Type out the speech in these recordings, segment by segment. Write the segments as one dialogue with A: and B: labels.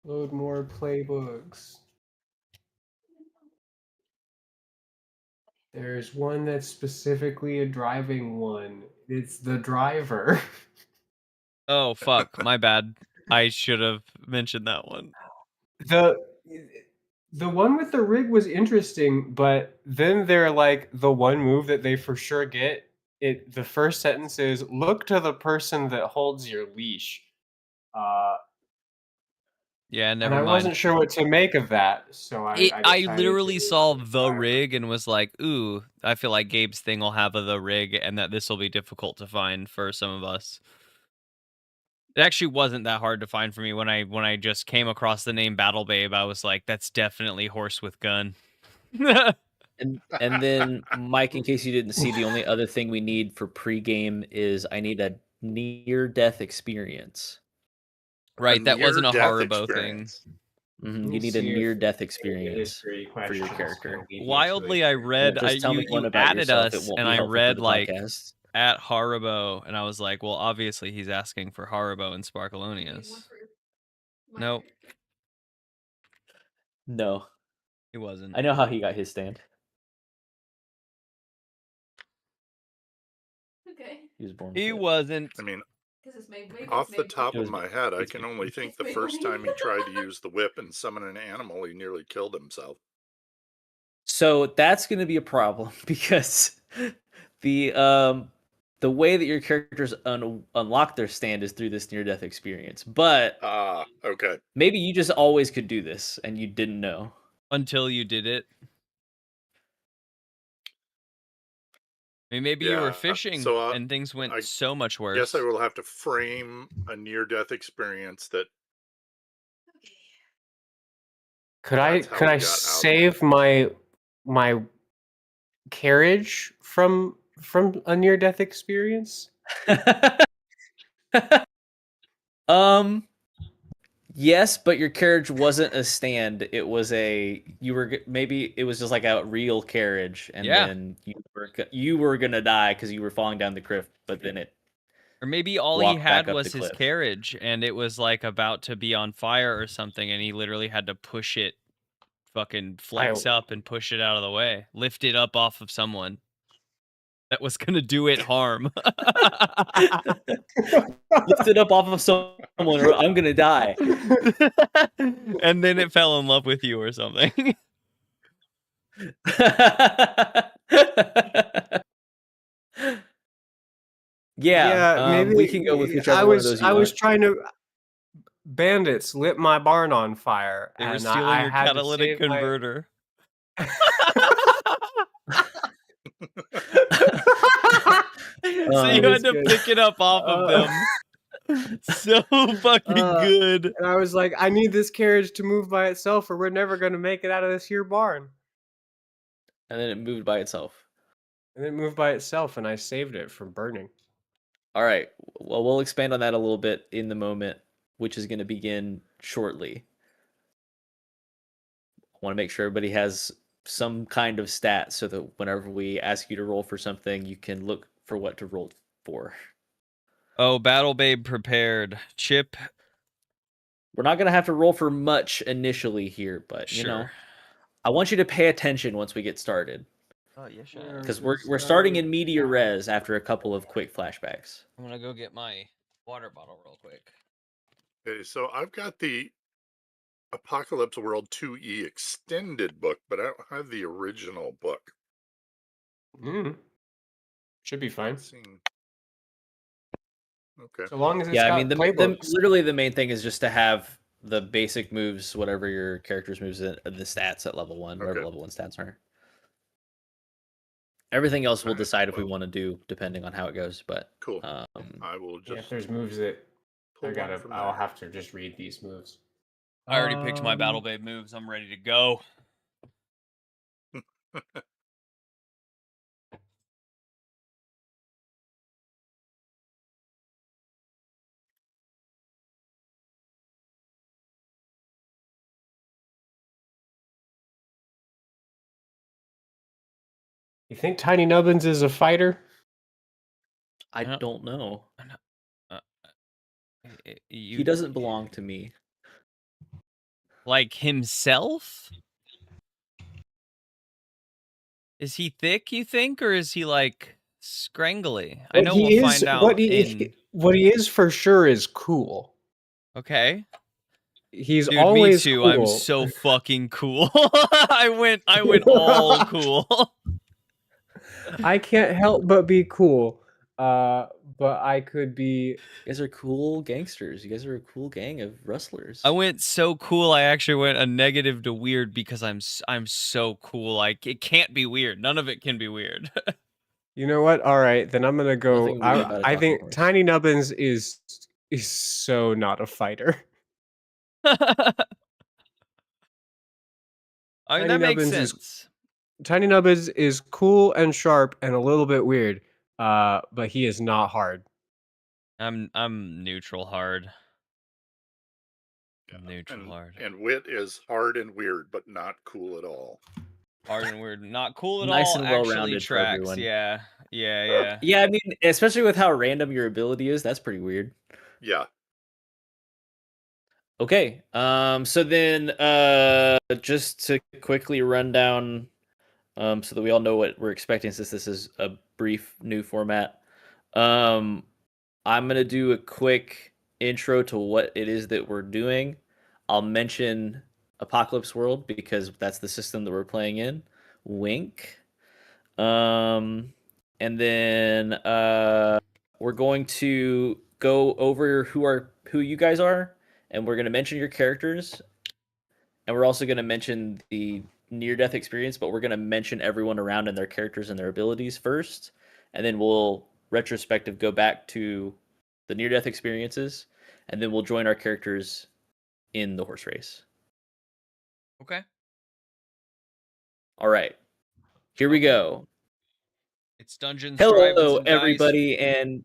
A: Load more playbooks. There's one that's specifically a driving one. It's the driver.
B: Oh, fuck. My bad. I should have mentioned that one.
A: the the one with the rig was interesting, but then they're like the one move that they for sure get. It the first sentence is look to the person that holds your leash. Uh,
B: Yeah,
A: and
B: never
A: I
B: mind.
A: wasn't sure what to make of that, so I
B: I
A: decided to
B: literally
A: move
B: saw
A: to the
B: the
A: driver.
B: rig and was like, ooh, I feel like Gabe's thing will have the rig and that this will be difficult to find for some of us. It actually wasn't that hard to find for me when I just came across the name Battle Babe. I was like, that's definitely horse with gun.
C: And then, Mike, in case you didn't see, the only other thing we need for pregame is I need a near-death experience.
B: Right, that wasn't a
D: near-death
B: Haribo thing.
D: experience.
C: You need a near-death experience
A: history
C: for your
A: questions
C: character.
A: gonna lead me to
B: Wildly, I read
C: Just tell me one
B: you
C: about
B: added
C: yourself. It
B: us,
C: won't
B: and
C: be
B: I
C: helpful for
B: read
C: the
B: like
C: podcast.
B: at Haribo, and I was like, well, obviously he's asking for Haribo and Sparkalonius. Nope,
C: No,
B: he wasn't.
C: I know how he got his stand.
E: Okay.
C: He was born.
B: He wasn't.
D: I mean,
E: Because it's made way
D: off the
E: made
D: top
C: It
D: of
C: was
D: my
C: me.
D: head, I
C: It's
D: can
C: me.
D: only think
E: It's
D: the
E: me.
D: first time he tried to use the whip and summon an animal, he nearly killed himself.
C: So that's going to be a problem because the way that your characters unlock their stand is through this near-death experience. But
D: Okay.
C: maybe you just always could do this and you didn't know.
B: Until you did it. I mean, maybe you were fishing and things went so much worse.
D: Guess I will have to frame a near-death experience that.
A: Could I save my carriage from a near death experience?
C: Yes, but your carriage wasn't a stand. It was maybe it was just like a real carriage, and then you were gonna die because you were falling down the cliff. But then it,
B: or maybe all he had was his carriage, and it was like about to be on fire or something, and he literally had to push it, fucking flex up and push it out of the way, lift it up off of someone that was gonna do it harm.
C: Lift it up off of someone, or I'm gonna die.
B: And then it fell in love with you or something.
A: Maybe
C: we can go with whichever one of those you
A: I was
C: want.
A: trying to. Bandits lit my barn on fire.
B: They were
A: and
B: stealing your
A: had
B: catalytic converter. So you had to pick it up off of them. So fucking good.
A: And I was like, I need this carriage to move by itself, or we're never gonna make it out of this here barn.
C: And then it moved by itself.
A: And it moved by itself, and I saved it from burning.
C: All right. Well, we'll expand on that a little bit in the moment, which is going to begin shortly. I want to make sure everybody has some kind of stat so that whenever we ask you to roll for something, you can look for what to roll for.
B: Oh, Battle Babe prepared. Chip.
C: We're not going to have to roll for much initially here, but you know, I want you to pay attention once we get started.
B: Oh, yes,
C: because we're starting in media res after a couple of quick flashbacks.
B: I'm gonna go get my water bottle real quick.
D: Okay, so I've got the Apocalypse World 2E extended book, but I don't have the original book.
A: Should be fine.
D: Okay.
A: So long as it's
C: I mean, literally the main thing is just to have the basic moves, whatever your character's moves, the stats at level 1, whatever level 1 stats are. Everything else we'll decide if we want to do depending on how it goes. But
D: cool. I will just.
A: If there's moves that I'll have to just read these moves.
B: I already picked my Battle Babe moves. I'm ready to go.
A: You think Tiny Nubbins is a fighter?
C: I don't know.
B: He
C: doesn't belong to me.
B: Like himself? Is he thick, you think, or is he like scrangly? I know we'll find out.
A: What he is for sure is cool.
B: Okay.
A: He's
B: Dude,
A: always
B: me too.
A: cool.
B: I'm so fucking cool. I went all cool.
A: I can't help but be cool. But I could be.
C: You guys are cool gangsters. You guys are a cool gang of rustlers.
B: I went so cool. I actually went a negative to weird because I'm so cool. Like it can't be weird. None of it can be weird.
A: You know what? All right, then I'm gonna go.
C: Nothing weird about a
A: I
C: talking
A: think
C: horse.
A: Tiny Nubbins is so not a fighter.
B: I mean, that makes sense.
A: Tiny Nubbins is cool and sharp and a little bit weird. But he is not hard.
B: I'm neutral hard.
D: Yeah,
B: Neutral hard.
D: And Wit is hard and weird, but not cool at all.
B: Hard and weird, not cool at
C: Nice
B: all.
C: and
B: Actually
C: well-rounded for
B: tracks.
C: everyone.
B: Yeah.
C: Yeah, I mean, especially with how random your ability is, that's pretty weird.
D: Yeah.
C: Okay. So then, just to quickly run down, so that we all know what we're expecting, since this is a brief new format. I'm gonna do a quick intro to what it is that we're doing. I'll mention Apocalypse World because that's the system that we're playing in. Wink. And then we're going to go over who you guys are, and we're going to mention your characters, and we're also going to mention the near-death experience, but we're going to mention everyone around and their characters and their abilities first, and then we'll retrospective go back to the near-death experiences, and then we'll join our characters in the horse race.
B: Okay.
C: All right. Here we go.
B: It's Dungeons.
C: Hello, everybody, and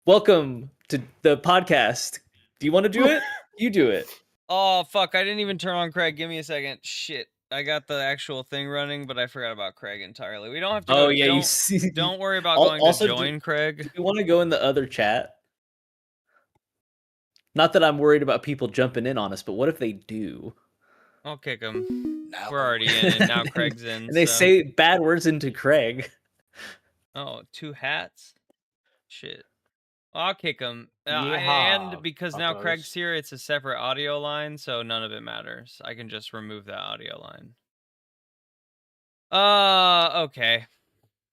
C: welcome to the podcast. Do you want to do it? You do it.
B: Oh, fuck. I didn't even turn on Craig. Give me a second. Shit. I got the actual thing running, but I forgot about Craig entirely. We don't have to
C: Oh, yeah, you see.
B: Don't worry about going to join Craig.
C: Do you want to go in the other chat? Not that I'm worried about people jumping in on us, but what if they do?
B: I'll kick them. We're already in, and now Craig's in.
C: And they say bad words into Craig.
B: Oh, 2 hats? Shit. I'll kick him.
A: Yeehaw,
B: And because now Craig's here, it's a separate audio line, so none of it matters. I can just remove that audio line. Okay.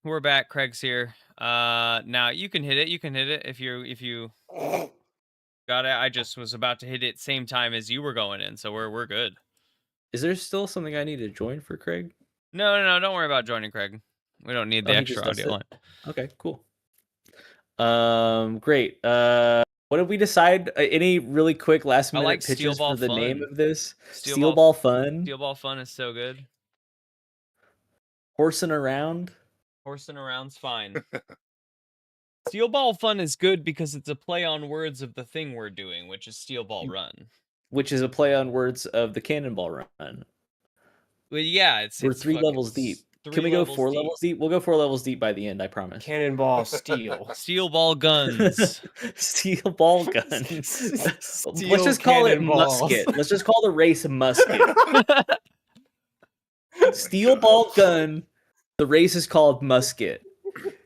B: We're back. Craig's here. Now you can hit it. You can hit it if you got it. I just was about to hit it same time as you were going in, so we're good.
C: Is there still something I need to join for Craig?
B: No. Don't worry about joining Craig. We don't need the extra audio line.
C: Okay, cool. Great. What did we decide? Any really quick last minute pitches for the name of this? Steel Ball Fun.
B: Steel Ball Fun is so good.
C: Horsing around.
B: Horsing around's fine. Steel Ball Fun is good because it's a play on words of the thing we're doing, which is Steel Ball Run.
C: Which is a play on words of the Cannonball Run.
B: Well, yeah,
C: we're 3 levels deep. Can we go 4 levels deep? We'll go 4 levels deep by the end, I promise.
A: Cannonball steel.
B: Steel ball guns.
C: Steel ball guns. Let's just call it musket. Let's just call the race musket. Steel ball gun. The race is called musket.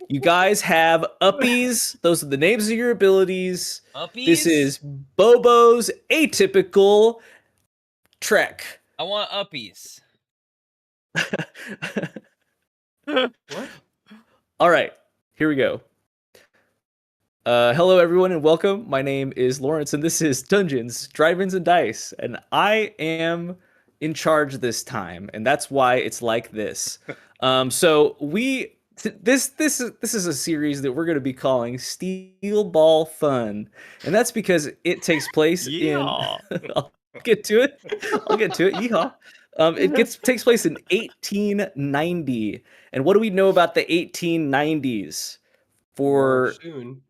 C: You guys have uppies. Those are the names of your abilities.
B: Uppies?
C: This is Bobo's atypical trek.
B: I want uppies.
A: What?
C: All right, here we go. Hello, everyone, and welcome. My name is Lawrence, and this is Dungeons, Drive-Ins, and Dice, and I am in charge this time, and that's why it's like this. So this is a series that we're going to be calling Steel Ball Fun, and that's because it takes place in. I'll get to it. Yeehaw. It takes place in 1890. And what do we know about the 1890s? For
A: soon.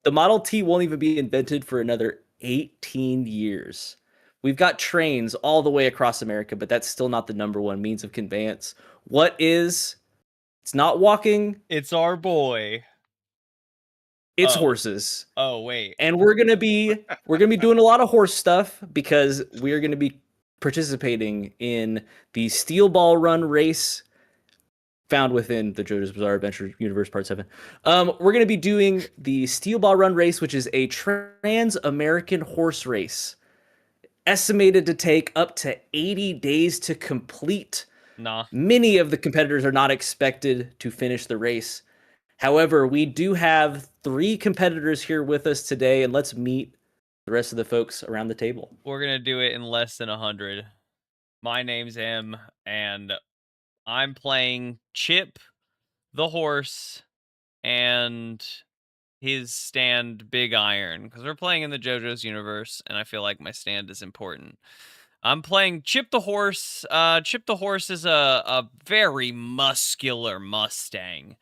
C: The Model T won't even be invented for another 18 years. We've got trains all the way across America, but that's still not the #1 means of conveyance. What is? It's not walking.
B: It's our boy.
C: It's horses.
B: Oh, wait.
C: And we're gonna be doing a lot of horse stuff because we're gonna be participating in the Steel Ball Run race found within the JoJo's Bizarre Adventure Universe Part 7. We're going to be doing the Steel Ball Run race, which is a trans-American horse race. Estimated to take up to 80 days to complete.
B: Nah.
C: Many of the competitors are not expected to finish the race. However, we do have 3 competitors here with us today, and let's meet the rest of the folks around the table.
B: We're going to do it in less than 100. My name's M, and I'm playing Chip, the horse, and his stand, Big Iron, because we're playing in the JoJo's universe, and I feel like my stand is important. I'm playing Chip the horse. Chip the horse is a very muscular Mustang,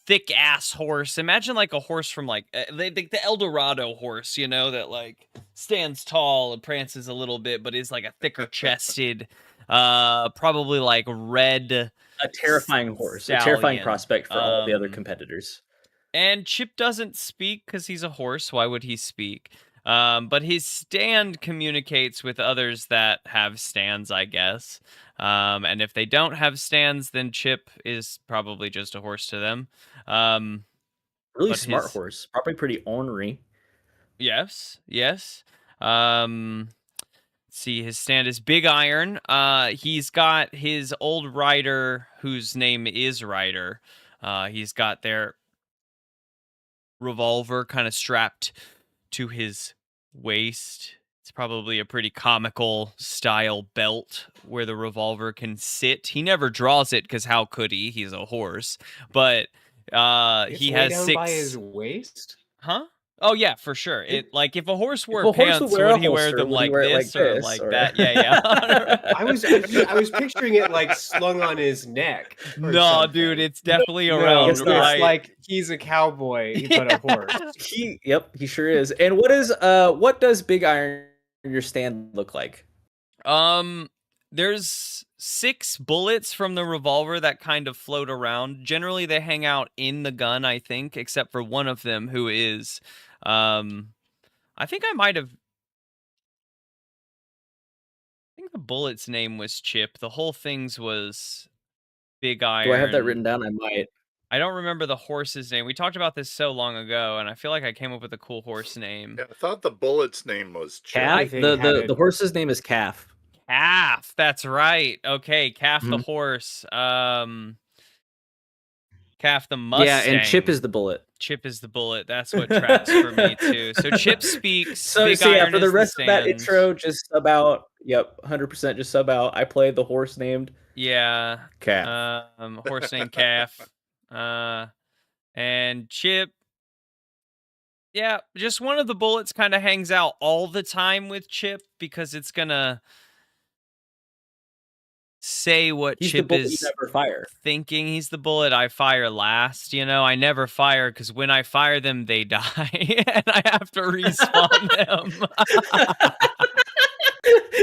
B: thick ass horse. Imagine like a horse from like the El Dorado horse, you know, that like stands tall and prances a little bit, but is like a thicker chested, probably like red.
C: A terrifying horse,
B: stallion.
C: A terrifying prospect for all the other competitors.
B: And Chip doesn't speak because he's a horse. Why would he speak? But his stand communicates with others that have stands, I guess. And if they don't have stands, then Chip is probably just a horse to them.
C: Really smart horse. Probably pretty ornery.
B: Yes. See, his stand is Big Iron. He's got his old rider, whose name is Ryder. He's got their revolver kind of strapped to his waist. It's probably a pretty comical style belt where the revolver can sit. He never draws it because how could he? He's a horse. But he has
A: down
B: 6
A: by his waist.
B: Huh? Oh yeah, for sure. It like if a horse wore pants, would he wear them like this or like that? Yeah.
A: I was picturing it like slung on his neck.
B: No,
A: something.
B: Dude, it's definitely around.
A: It's like he's a cowboy but a horse.
C: He sure is. And what does Big Iron your stand look like?
B: There's 6 bullets from the revolver that kind of float around. Generally, they hang out in the gun, I think, except for one of them who is, I think the bullet's name was Chip. The whole thing's was Big Iron.
C: Do I have that written down? I might.
B: I don't remember the horse's name. We talked about this so long ago, and I feel like I came up with a cool horse name.
D: Yeah, I thought the bullet's name was Chip.
C: Calf? The horse's name is Calf.
B: Calf, that's right. Okay, Calf the horse. Calf the Mustang.
C: Yeah, and Chip is the bullet.
B: Chip is the bullet. That's what tracks for me too. So Chip speaks.
C: So yeah, for the rest of that intro, just sub out. Yep, 100% just sub out. I play the horse named.
B: Yeah.
C: Calf.
B: Horse named Calf. And Chip. Yeah, just one of the bullets kind of hangs out all the time with Chip because it's gonna say what
C: he's
B: Chip is
C: never fire.
B: Thinking. He's the bullet I fire last. You know, I never fire because when I fire them, they die, and I have to respawn them.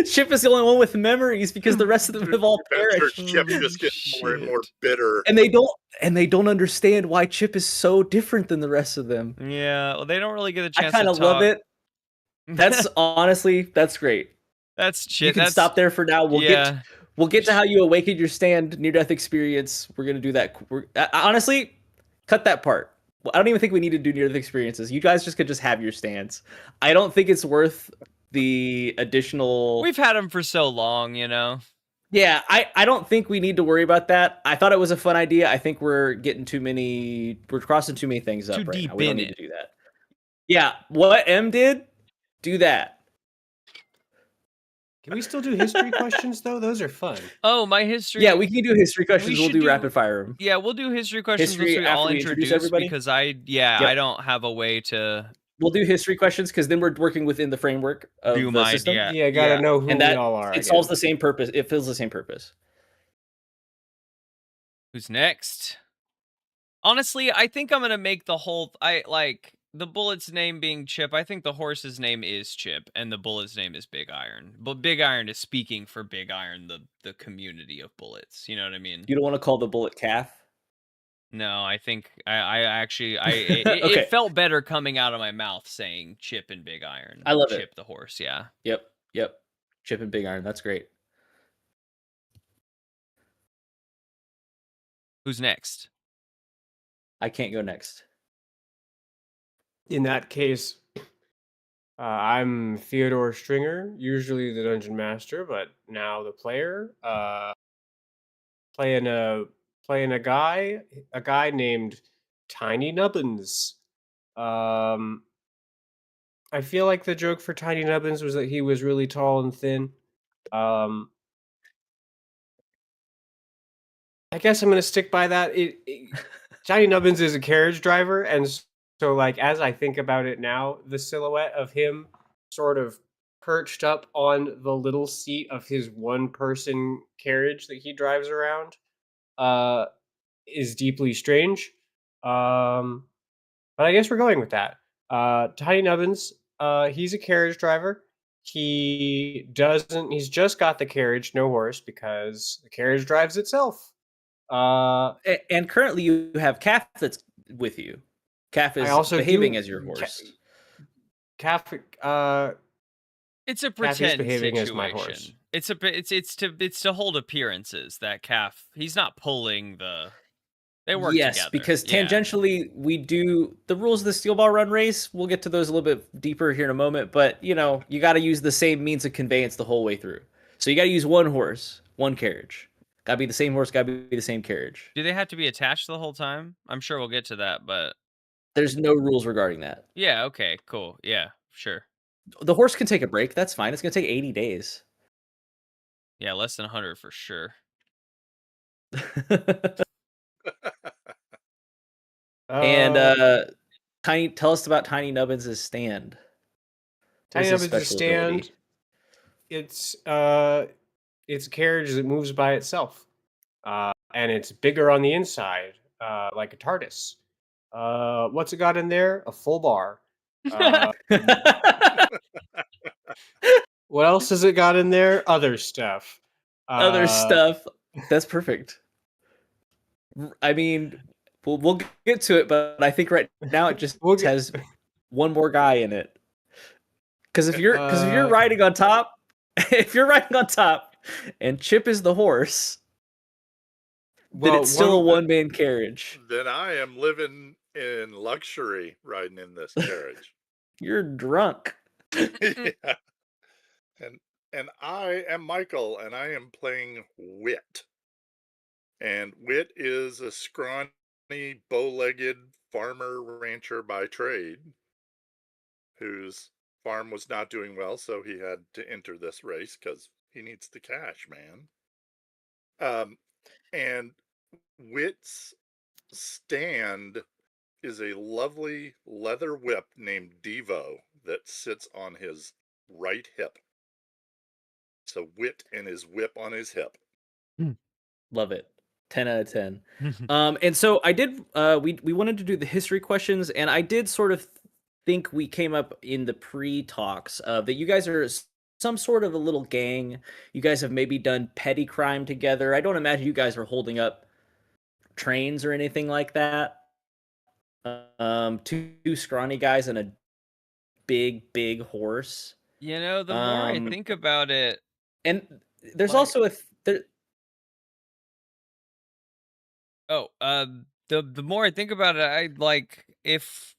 C: Chip is the only one with memories because the rest of them have all perished.
D: Chip just gets more and more bitter,
C: and they don't understand why Chip is so different than the rest of them.
B: Yeah, well, they don't really get a chance.
C: I kind of love it. That's honestly, that's great.
B: That's Chip.
C: You can stop there for now. We'll get to how you awaken your stand near-death experience. We're going to do that. Honestly, cut that part. I don't even think we need to do near-death experiences. You guys could just have your stands. I don't think it's worth the additional...
B: We've had them for so long, you know?
C: Yeah, I don't think we need to worry about that. I thought it was a fun idea. I think we're getting we're crossing too many things up right now. We don't need to do that. Yeah, what M did, do that.
A: Can we still do history questions, though? Those are fun.
B: Oh, my history.
C: Yeah, we can do history questions. We'll do rapid fire them.
B: Yeah, we'll do history questions once we all introduce everybody. Because I don't have a way to...
C: We'll do history questions because then we're working within the framework of the system.
A: Yeah, gotta know who we all are.
C: It solves the same purpose. It fills the same purpose.
B: Who's next? Honestly, I think I'm going to make the whole... The bullet's name being Chip, I think the horse's name is Chip, and the bullet's name is Big Iron. But Big Iron is speaking for Big Iron, the community of bullets. You know what I mean?
C: You don't want to call the bullet Calf?
B: No, I think it felt better coming out of my mouth saying Chip and Big Iron.
C: I love
B: Chip the horse, yeah.
C: Yep. Chip and Big Iron. That's great.
B: Who's next?
C: I can't go next.
A: In that case, I'm Theodore Stringer, usually the dungeon master, but now the player. Playing a guy named Tiny Nubbins. I feel like the joke for Tiny Nubbins was that he was really tall and thin. I guess I'm gonna stick by that. Tiny Nubbins is a carriage driver, and so like as I think about it now, the silhouette of him sort of perched up on the little seat of his one-person carriage that he drives around is deeply strange. But I guess we're going with that. Tiny Nubbins, he's a carriage driver. He's just got the carriage, no horse, because the carriage drives itself.
C: And currently you have Calf that's with you. Calf is behaving as your horse.
A: Calf,
B: it's a pretend
A: behaving
B: situation.
A: As my horse.
B: It's to hold appearances that Calf. He's not pulling the. They work together.
C: Yes, because tangentially we do the rules of the Steel Ball Run race. We'll get to those a little bit deeper here in a moment, but you know, you got to use the same means of conveyance the whole way through. So you got to use one horse, one carriage. Got to be the same horse, got to be the same carriage.
B: Do they have to be attached the whole time? I'm sure we'll get to that, but
C: there's no rules regarding that.
B: Yeah, okay, cool. Yeah, sure.
C: The horse can take a break. That's fine. It's going to take 80 days.
B: Yeah, less than 100 for sure.
C: And tell us about Tiny Nubbins' stand.
A: Tiny Nubbins' stand. It's a carriage that moves by itself, and it's bigger on the inside, like a TARDIS. What's it got in there? A full bar. What else has it got in there? Other stuff.
C: Other stuff. That's perfect. I mean, we'll get to it, but I think right now it just has one more guy in it. Because if you're riding on top, and Chip is the horse, then it's still a one-man carriage.
D: Then I am living in luxury riding in this carriage.
C: You're drunk.
D: Yeah. And I am Michael, and I am playing Wit. And Wit is a scrawny, bow-legged farmer rancher by trade, whose farm was not doing well, so he had to enter this race because he needs the cash, man. And Wit's stand is a lovely leather whip named Devo that sits on his right hip. So Wit and his whip on his hip.
C: Love it. 10 out of 10. And so I did, we wanted to do the history questions, and I did sort of think we came up in the pre-talks that you guys are some sort of a little gang. You guys have maybe done petty crime together. I don't imagine you guys are holding up trains or anything like that. Two scrawny guys and a big horse.
B: You know, the more I think about it,
C: and there's also the
B: more I think about it, I like if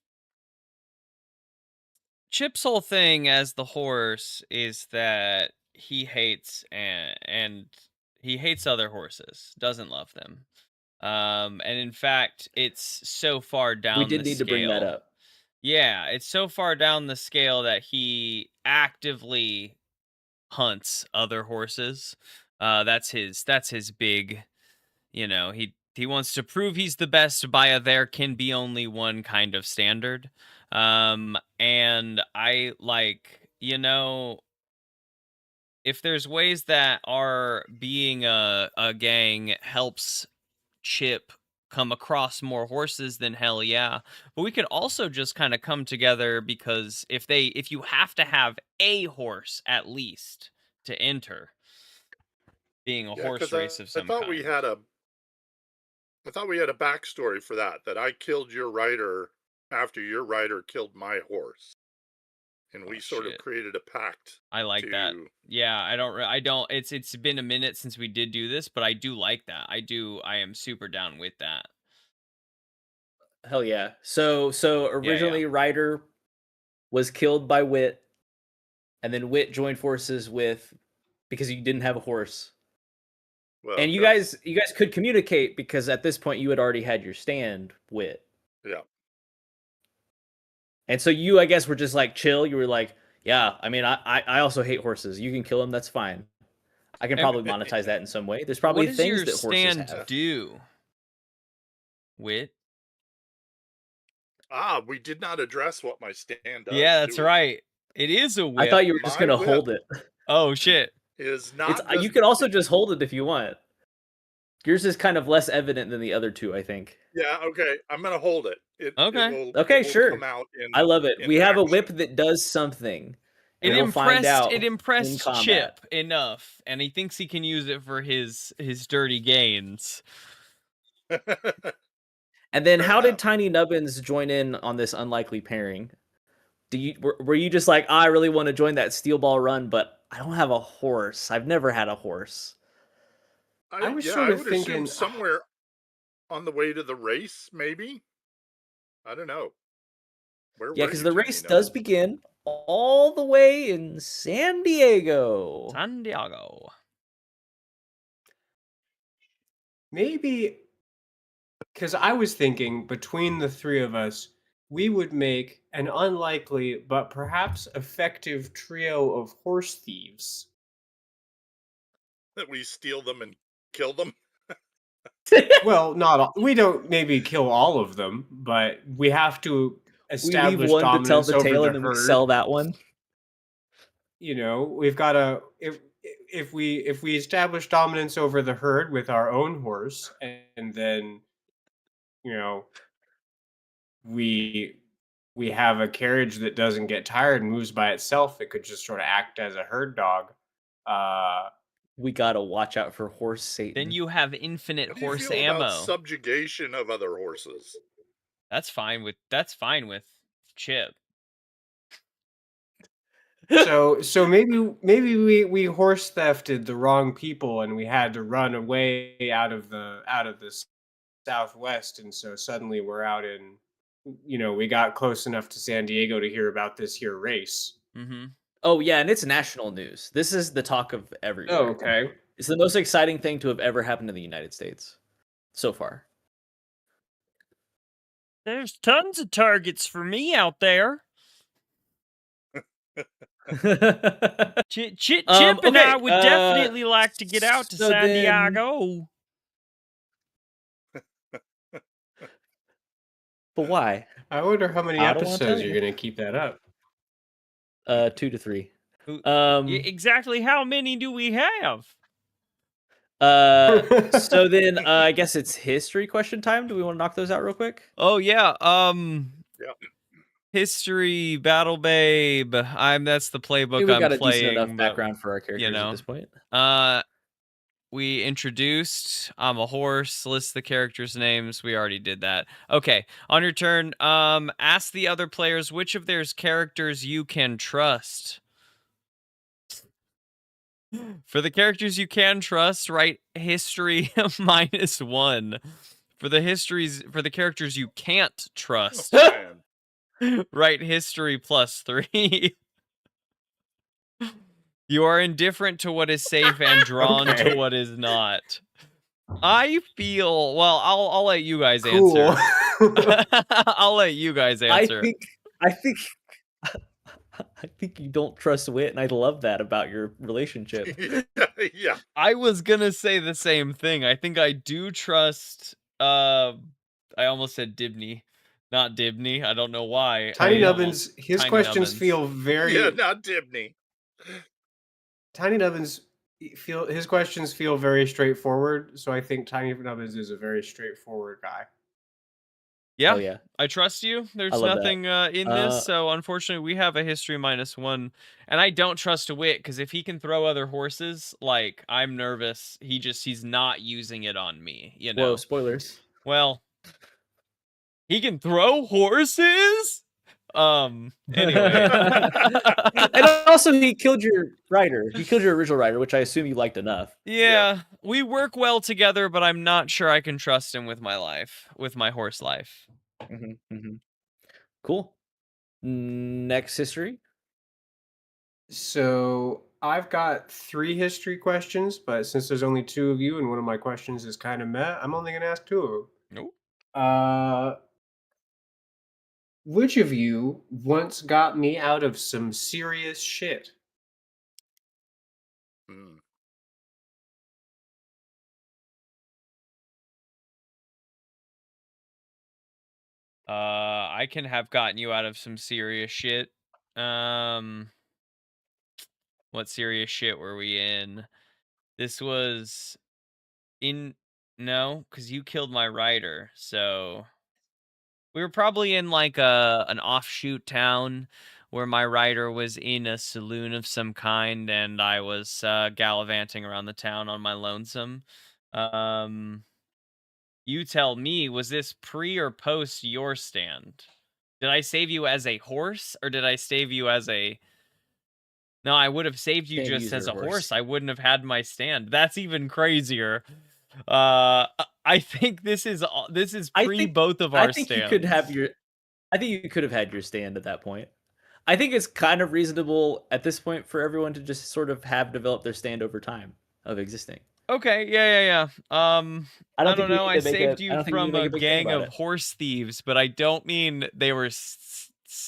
B: Chip's whole thing as the horse is that he hates and he hates other horses, doesn't love them. And in fact, it's so far down the scale.
C: We did need to bring that up.
B: Yeah, it's so far down the scale that he actively hunts other horses. That's his big, you know, he wants to prove he's the best by a there can be only one kind of standard. And I like, you know, if there's ways that our being a gang helps Chip come across more horses, then hell yeah. But we could also just kind of come together because if you have to have a horse at least to enter being a horse race of some kind.
D: I thought we had a backstory for that I killed your rider after your rider killed my horse. and we sort of created a pact.
B: I like that. Yeah, I don't. It's been a minute since we did do this, but I do like that. I am super down with that.
C: Hell yeah. So originally Ryder was killed by Wit, and then Wit joined forces with, because you didn't have a horse. Well, and you guys could communicate because at this point you had already had your stand, Wit.
D: Yeah.
C: And so you, I guess, were just like chill. You were like, yeah, I mean, I also hate horses. You can kill them, that's fine. I can probably monetize that in some way. There's probably things that horses have.
B: Do Wit?
D: We did not address what my stand does.
B: Yeah, that's right. It is a whip.
C: I thought you were just going to hold it.
B: Oh, shit.
D: Is not.
C: You could also just hold it if you want. Yours is kind of less evident than the other two, I think.
D: Yeah, okay. I'm going to hold it.
C: Okay, sure.
D: Come out
C: I love it. We have a whip that does something.
B: It impressed Chip enough, and he thinks he can use it for his dirty gains.
C: And then how did Tiny Nubbins join in on this unlikely pairing? Were you just like, I really want to join that steel ball run, but I don't have a horse. I've never had a horse.
D: I was sort of thinking somewhere on the way to the race, maybe. I don't know.
C: Yeah, because the race does begin all the way in San Diego.
B: San Diego.
A: Maybe, because I was thinking between the three of us, we would make an unlikely but perhaps effective trio of horse thieves.
D: That we steal them and kill them?
A: Well, we don't maybe kill all of them, but we have to establish
C: we leave one
A: dominance
C: to tell the
A: over
C: tale
A: the
C: and then
A: herd.
C: we sell that one.
A: You know, we've got to if we establish dominance over the herd with our own horse, and then we have a carriage that doesn't get tired and moves by itself, it could just sort of act as a herd dog.
C: We gotta watch out for horse Satan.
B: Then you have infinite
D: What do you
B: horse
D: feel
B: ammo.
D: About subjugation of other horses.
B: That's fine with Chip.
A: So maybe we horse thefted the wrong people and we had to run away out of the Southwest, and so suddenly we're out in, we got close enough to San Diego to hear about this here race.
B: Mm-hmm.
C: Oh yeah, and it's national news. This is the talk of everywhere.
A: Oh, okay.
C: It's the most exciting thing to have ever happened in the United States so far.
B: There's tons of targets for me out there. Chip and I would definitely like to get out to San Diego.
C: But why?
A: I wonder how many episodes you're going to keep that up.
C: 2 to 3.
B: Exactly how many do we have?
C: So then I guess it's history question time. Do we want to knock those out real quick?
B: Oh yeah.
D: Yep.
B: History, Battle Babe. That's the playbook I'm
C: got a
B: playing.
C: Decent enough background for our characters at this point.
B: We introduced I'm a horse, list the characters' names. We already did that. Okay, on your turn, ask the other players which of their characters you can trust. For the characters you can trust, write history -1. For the characters you can't trust, write history +3. You are indifferent to what is safe and drawn to what is not. I feel, well, I'll let you guys answer. I'll let you guys answer.
C: I think you don't trust Wit, and I love that about your relationship.
D: Yeah.
B: I was gonna say the same thing. I think I do trust I almost said Dibney. Not Dibney. I don't know why.
A: Tiny Nubbins, his questions feel very...
D: Yeah, not Dibney.
A: Tiny Nubbins, his questions feel very straightforward, so I think Tiny Nubbins is a very straightforward guy.
B: Yeah,
C: yeah.
B: I trust you. There's nothing in this, so unfortunately we have a history -1, and I don't trust a Wit, because if he can throw other horses, like, I'm nervous. He's not using it on me, you know?
C: Whoa, spoilers.
B: Well, he can throw horses? Anyway.
C: And also, he killed your rider. He killed your original rider, which I assume you liked enough.
B: Yeah, we work well together, but I'm not sure I can trust him with my life, with my horse life.
C: Cool. Next history.
A: So I've got 3 history questions, but since there's only 2 of you and one of my questions is kind of meh, I'm only going to ask 2 of them.
B: Nope.
A: Which of you once got me out of some serious shit?
B: I can have gotten you out of some serious shit. What serious shit were we in? This was in no, because you killed my rider, so we were probably in like an offshoot town where my rider was in a saloon of some kind, and I was gallivanting around the town on my lonesome. You tell me, was this pre or post your stand? Did I save you as a horse, or did I save you as a... No, I would have saved you just as a horse. I wouldn't have had my stand. That's even crazier. I think this is pre both of our stands.
C: I think you could have had your stand at that point. I think it's kind of reasonable at this point for everyone to just sort of have developed their stand over time of existing.
B: Okay, yeah. I don't know. I saved you from a gang of horse thieves, but I don't mean they were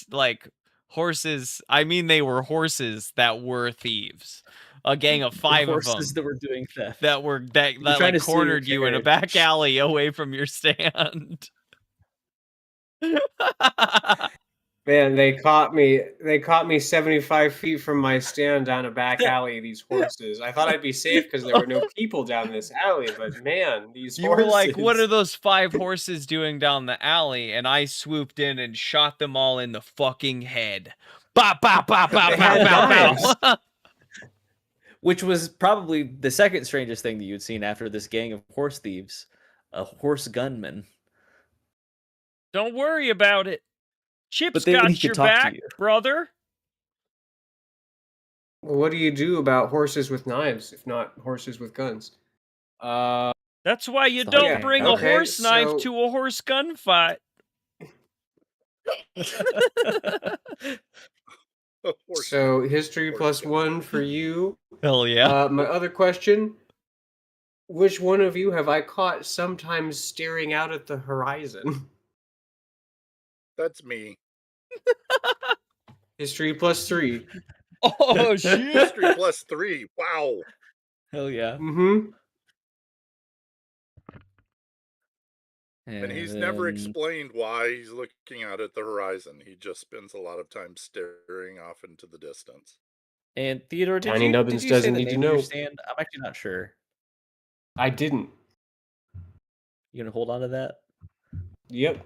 B: like horses. I mean they were horses that were thieves. A gang of 5 of them.
C: Horses that were doing theft.
B: That like cornered you in a back alley away from your stand.
A: Man, they caught me 75 feet from my stand down a back alley, these horses. I thought I'd be safe because there were no people down this alley, but man, these horses.
B: You were like, what are those 5 horses doing down the alley? And I swooped in and shot them all in the fucking head. Bop, bop, bop, bop, bop, bop, bop.
C: Which was probably the second strangest thing that you'd seen after this gang of horse thieves. A horse gunman.
B: Don't worry about it. Chip's got your back, brother.
A: Well, what do you do about horses with knives, if not horses with guns?
B: That's why you don't bring a horse knife to a horse gunfight.
A: So, history +1 for you.
B: Hell yeah.
A: My other question, which one of you have I caught sometimes staring out at the horizon?
D: That's me.
A: History +3.
B: Oh, shit.
D: History +3. Wow.
C: Hell yeah.
A: Mm-hmm.
D: And he's never explained why he's looking out at the horizon. He just spends a lot of time staring off into the distance.
C: And Theodore, did
A: Tiny
C: you
A: Nubbins
C: say
A: doesn't
C: the
A: need to
C: name of
A: know.
C: your stand? I'm actually not sure.
A: I didn't.
C: You gonna hold on to that?
A: Yep.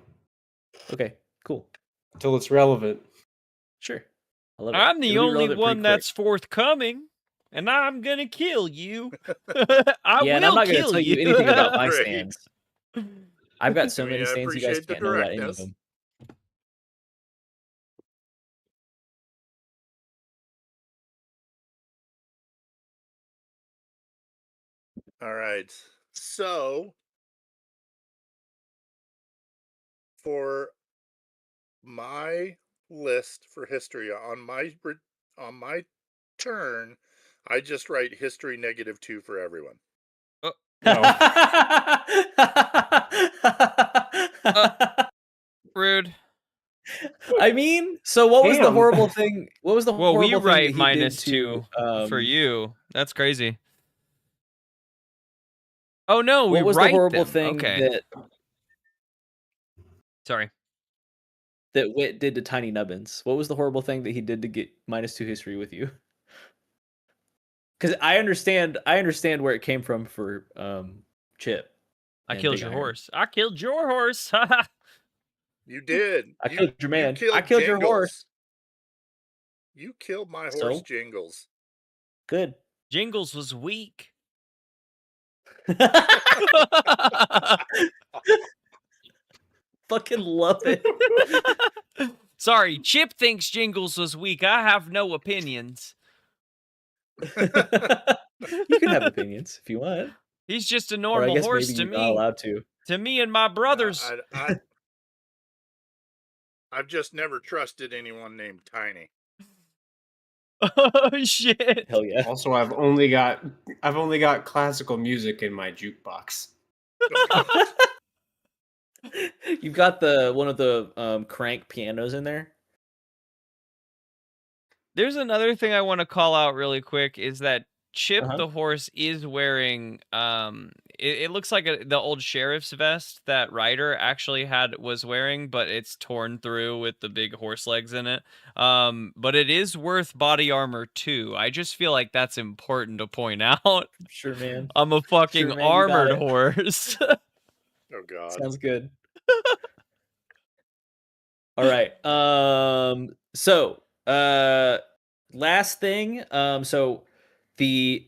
C: Okay, cool.
A: Until it's relevant.
C: Sure. I love it.
B: I'm the only one that's forthcoming, and I'm gonna kill you. I will
C: and I'm not
B: kill
C: gonna tell you anything about my
D: Great.
C: stands. I've got so many stands you guys
D: appreciate the
C: can't know about any of
D: directness.
C: them.
D: All right. So, for my list for history on my turn, I just write history -2 for everyone.
B: Rude.
C: I mean, so what was the horrible thing? What was the horrible thing?
B: Well, we write
C: that he did
B: -2 for you. That's crazy. Oh no,
C: what was the horrible
B: them.
C: thing that?
B: Sorry.
C: That Wit did to Tiny Nubbins. What was the horrible thing that he did to get -2 history with you? Because I understand where it came from for Chip.
B: I killed your horse. I killed your horse.
D: You did.
C: I killed your man. I killed your horse.
D: You killed my horse, Jingles.
C: Good.
B: Jingles was weak.
C: Fucking love it.
B: Sorry, Chip thinks Jingles was weak. I have no opinions.
C: You can have opinions if you want.
B: He's just a normal horse to me.
C: Not allowed to.
B: To me and my brothers.
D: I've just never trusted anyone named Tiny.
B: Oh shit!
C: Hell yeah!
A: Also, I've only got classical music in my jukebox.
C: You've got one of the crank pianos in there.
B: There's another thing I want to call out really quick is that Chip the horse is wearing it looks like the old sheriff's vest that Ryder actually was wearing, but it's torn through with the big horse legs in it. But it is worth body armor too. I just feel like that's important to point out.
C: Sure, man.
B: I'm a fucking armored horse.
D: Oh god.
C: Sounds good. All right. So last thing, so the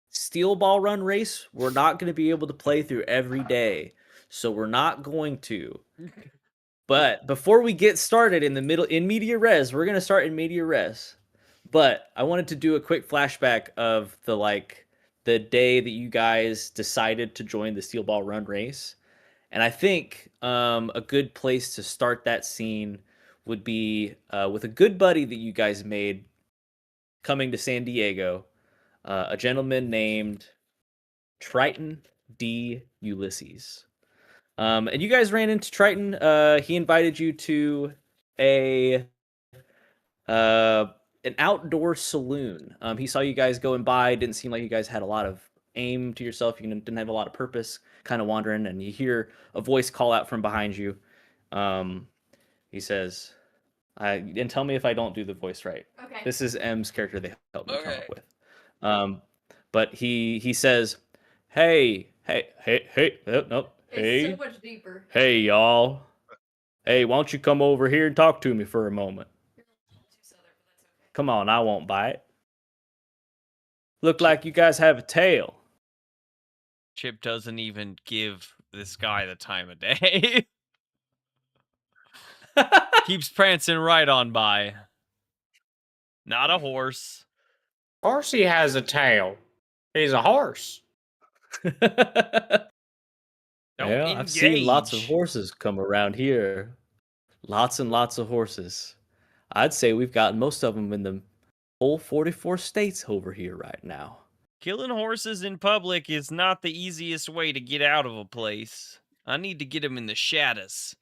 C: Steel Ball Run race, we're not going to be able to play through every day, so we're not going to. But before we get started in media res, we're going to start in media res. But I wanted to do a quick flashback of the day that you guys decided to join the Steel Ball Run race. And I think a good place to start that scene would be with a good buddy that you guys made coming to San Diego, a gentleman named Triton D. Ulysses. And you guys ran into Triton. He invited you to an outdoor saloon. He saw you guys going by. Didn't seem like you guys had a lot of aim to yourself. You didn't have a lot of purpose, kind of wandering, and you hear a voice call out from behind you. He says, and tell me if I don't do the voice right.
E: Okay.
C: This is M's character they helped me come up with. But he says, hey, nope. Hey,
E: so much deeper.
C: Hey, y'all. Hey, why don't you come over here and talk to me for a moment?
E: You're a little too southern, but that's okay.
C: Come on, I won't bite. Look like you guys have a tail.
B: Chip doesn't even give this guy the time of day. Keeps prancing right on by. Not a horse.
A: Horsey has a tail. He's a horse.
C: I've seen lots of horses come around here. Lots and lots of horses. I'd say we've got most of them in the whole 44 states over here right now.
B: Killing horses in public is not the easiest way to get out of a place. I need to get them in the shadows.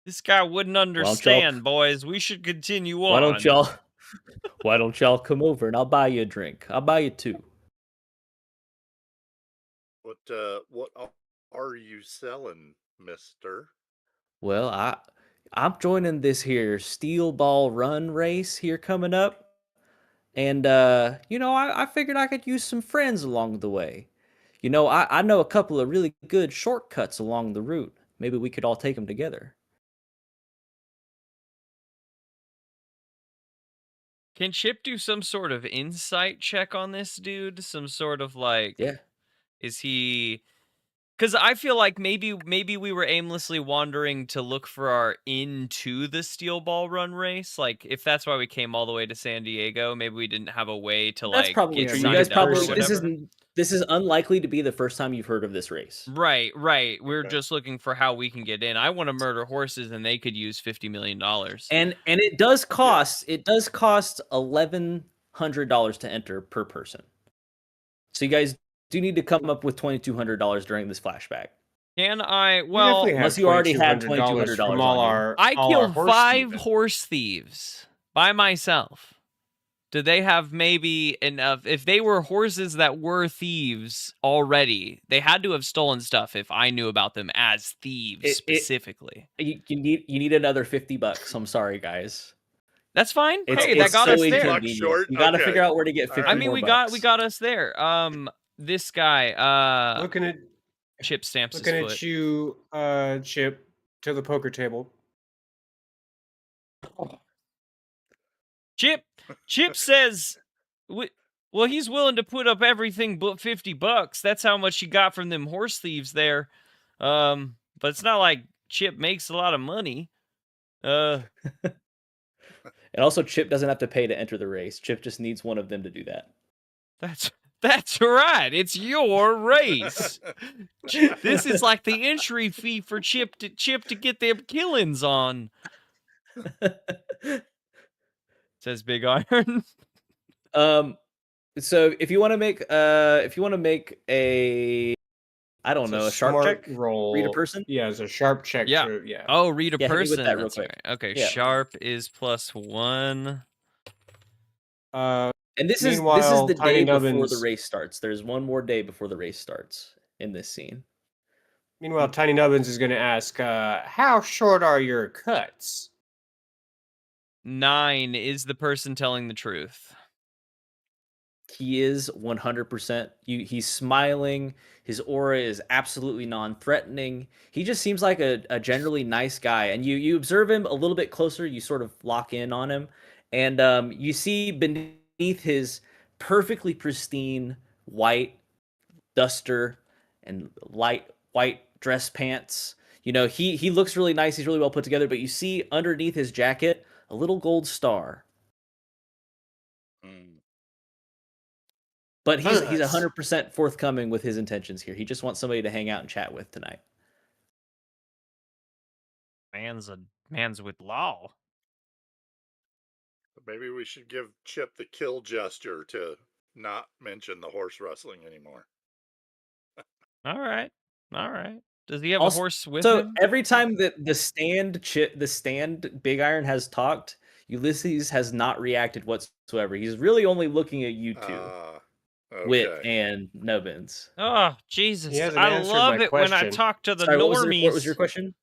B: This guy wouldn't understand, boys. We should continue on.
C: Why don't y'all come over and I'll buy you a drink. I'll buy you two.
D: What are you selling, mister?
C: Well, I'm joining this here Steel Ball Run race here coming up. And, I figured I could use some friends along the way. I know a couple of really good shortcuts along the route. Maybe we could all take them together.
B: Can Chip do some sort of insight check on this dude? Some sort of
C: Yeah.
B: Is he? Because I feel like maybe we were aimlessly wandering to look for our into the Steel Ball Run race. Like, if that's why we came all the way to San Diego, maybe we didn't have a way to
C: That's probably
B: get
C: true.
B: signed
C: You guys
B: up or
C: probably
B: whatever.
C: this is unlikely to be the first time you've heard of this race.
B: Right. We're just looking for how we can get in. I want to murder horses, and they could use $50 million.
C: And it does cost $1,100 to enter per person. So you guys do need to come up with $2,200 during this flashback.
B: Can I? Well,
C: unless you already had $2,200
A: from
B: I killed 5 horse thieves by myself. Do they have maybe enough? If they were horses that were thieves already, they had to have stolen stuff. If I knew about them as thieves specifically,
C: you need another $50. I'm sorry, guys.
B: That's fine. Hey, that got us there.
C: You got to figure out where to get 50.
B: I mean, we got us there. This guy,
A: looking at
B: Chip stamps his
A: looking
B: foot.
A: at you, Chip, to the poker table.
B: Chip says, well, he's willing to put up everything but $50. That's how much he got from them horse thieves there. But it's not like Chip makes a lot of money.
C: And also, Chip doesn't have to pay to enter the race. Chip just needs one of them to do that.
B: That's right. It's your race. This is like the entry fee for Chip to get them killings on. Says Big Iron.
C: So if you want to make a, I don't know, a sharp check
A: roll.
C: Read a person.
A: Yeah, it's a sharp check.
B: Yeah.
A: Yeah.
B: Oh, read a
C: Yeah, hit me with
B: person.
C: that real
B: That's
C: quick.
B: right. Okay,
C: Yeah.
B: sharp is +1.
C: And this is
A: Meanwhile,
C: the
A: Tiny
C: day before the
A: Nubbins-
C: race starts. There's one more day before the race starts in this scene.
A: Meanwhile, Tiny Nubbins is going to ask, how short are your cuts?
B: 9 is the person telling the truth.
C: He is 100%. He's smiling. His aura is absolutely non-threatening. He just seems like a generally nice guy. And you observe him a little bit closer. You sort of lock in on him. And you see beneath his perfectly pristine white duster and light white dress pants, he looks really nice. He's really well put together. But you see underneath his jacket a little gold star. But he's 100% forthcoming with his intentions here. He just wants somebody to hang out and chat with tonight.
B: Man's with law.
D: Maybe we should give Chip the kill gesture to not mention the horse wrestling anymore.
B: All right. Does he have a horse with
C: so
B: him?
C: So every time that the stand Big Iron has talked, Ulysses has not reacted whatsoever. He's really only looking at you two.
D: Okay.
C: Wit and Nubbins.
B: Oh, Jesus. I love it when I talk to the normies.
C: What was your question?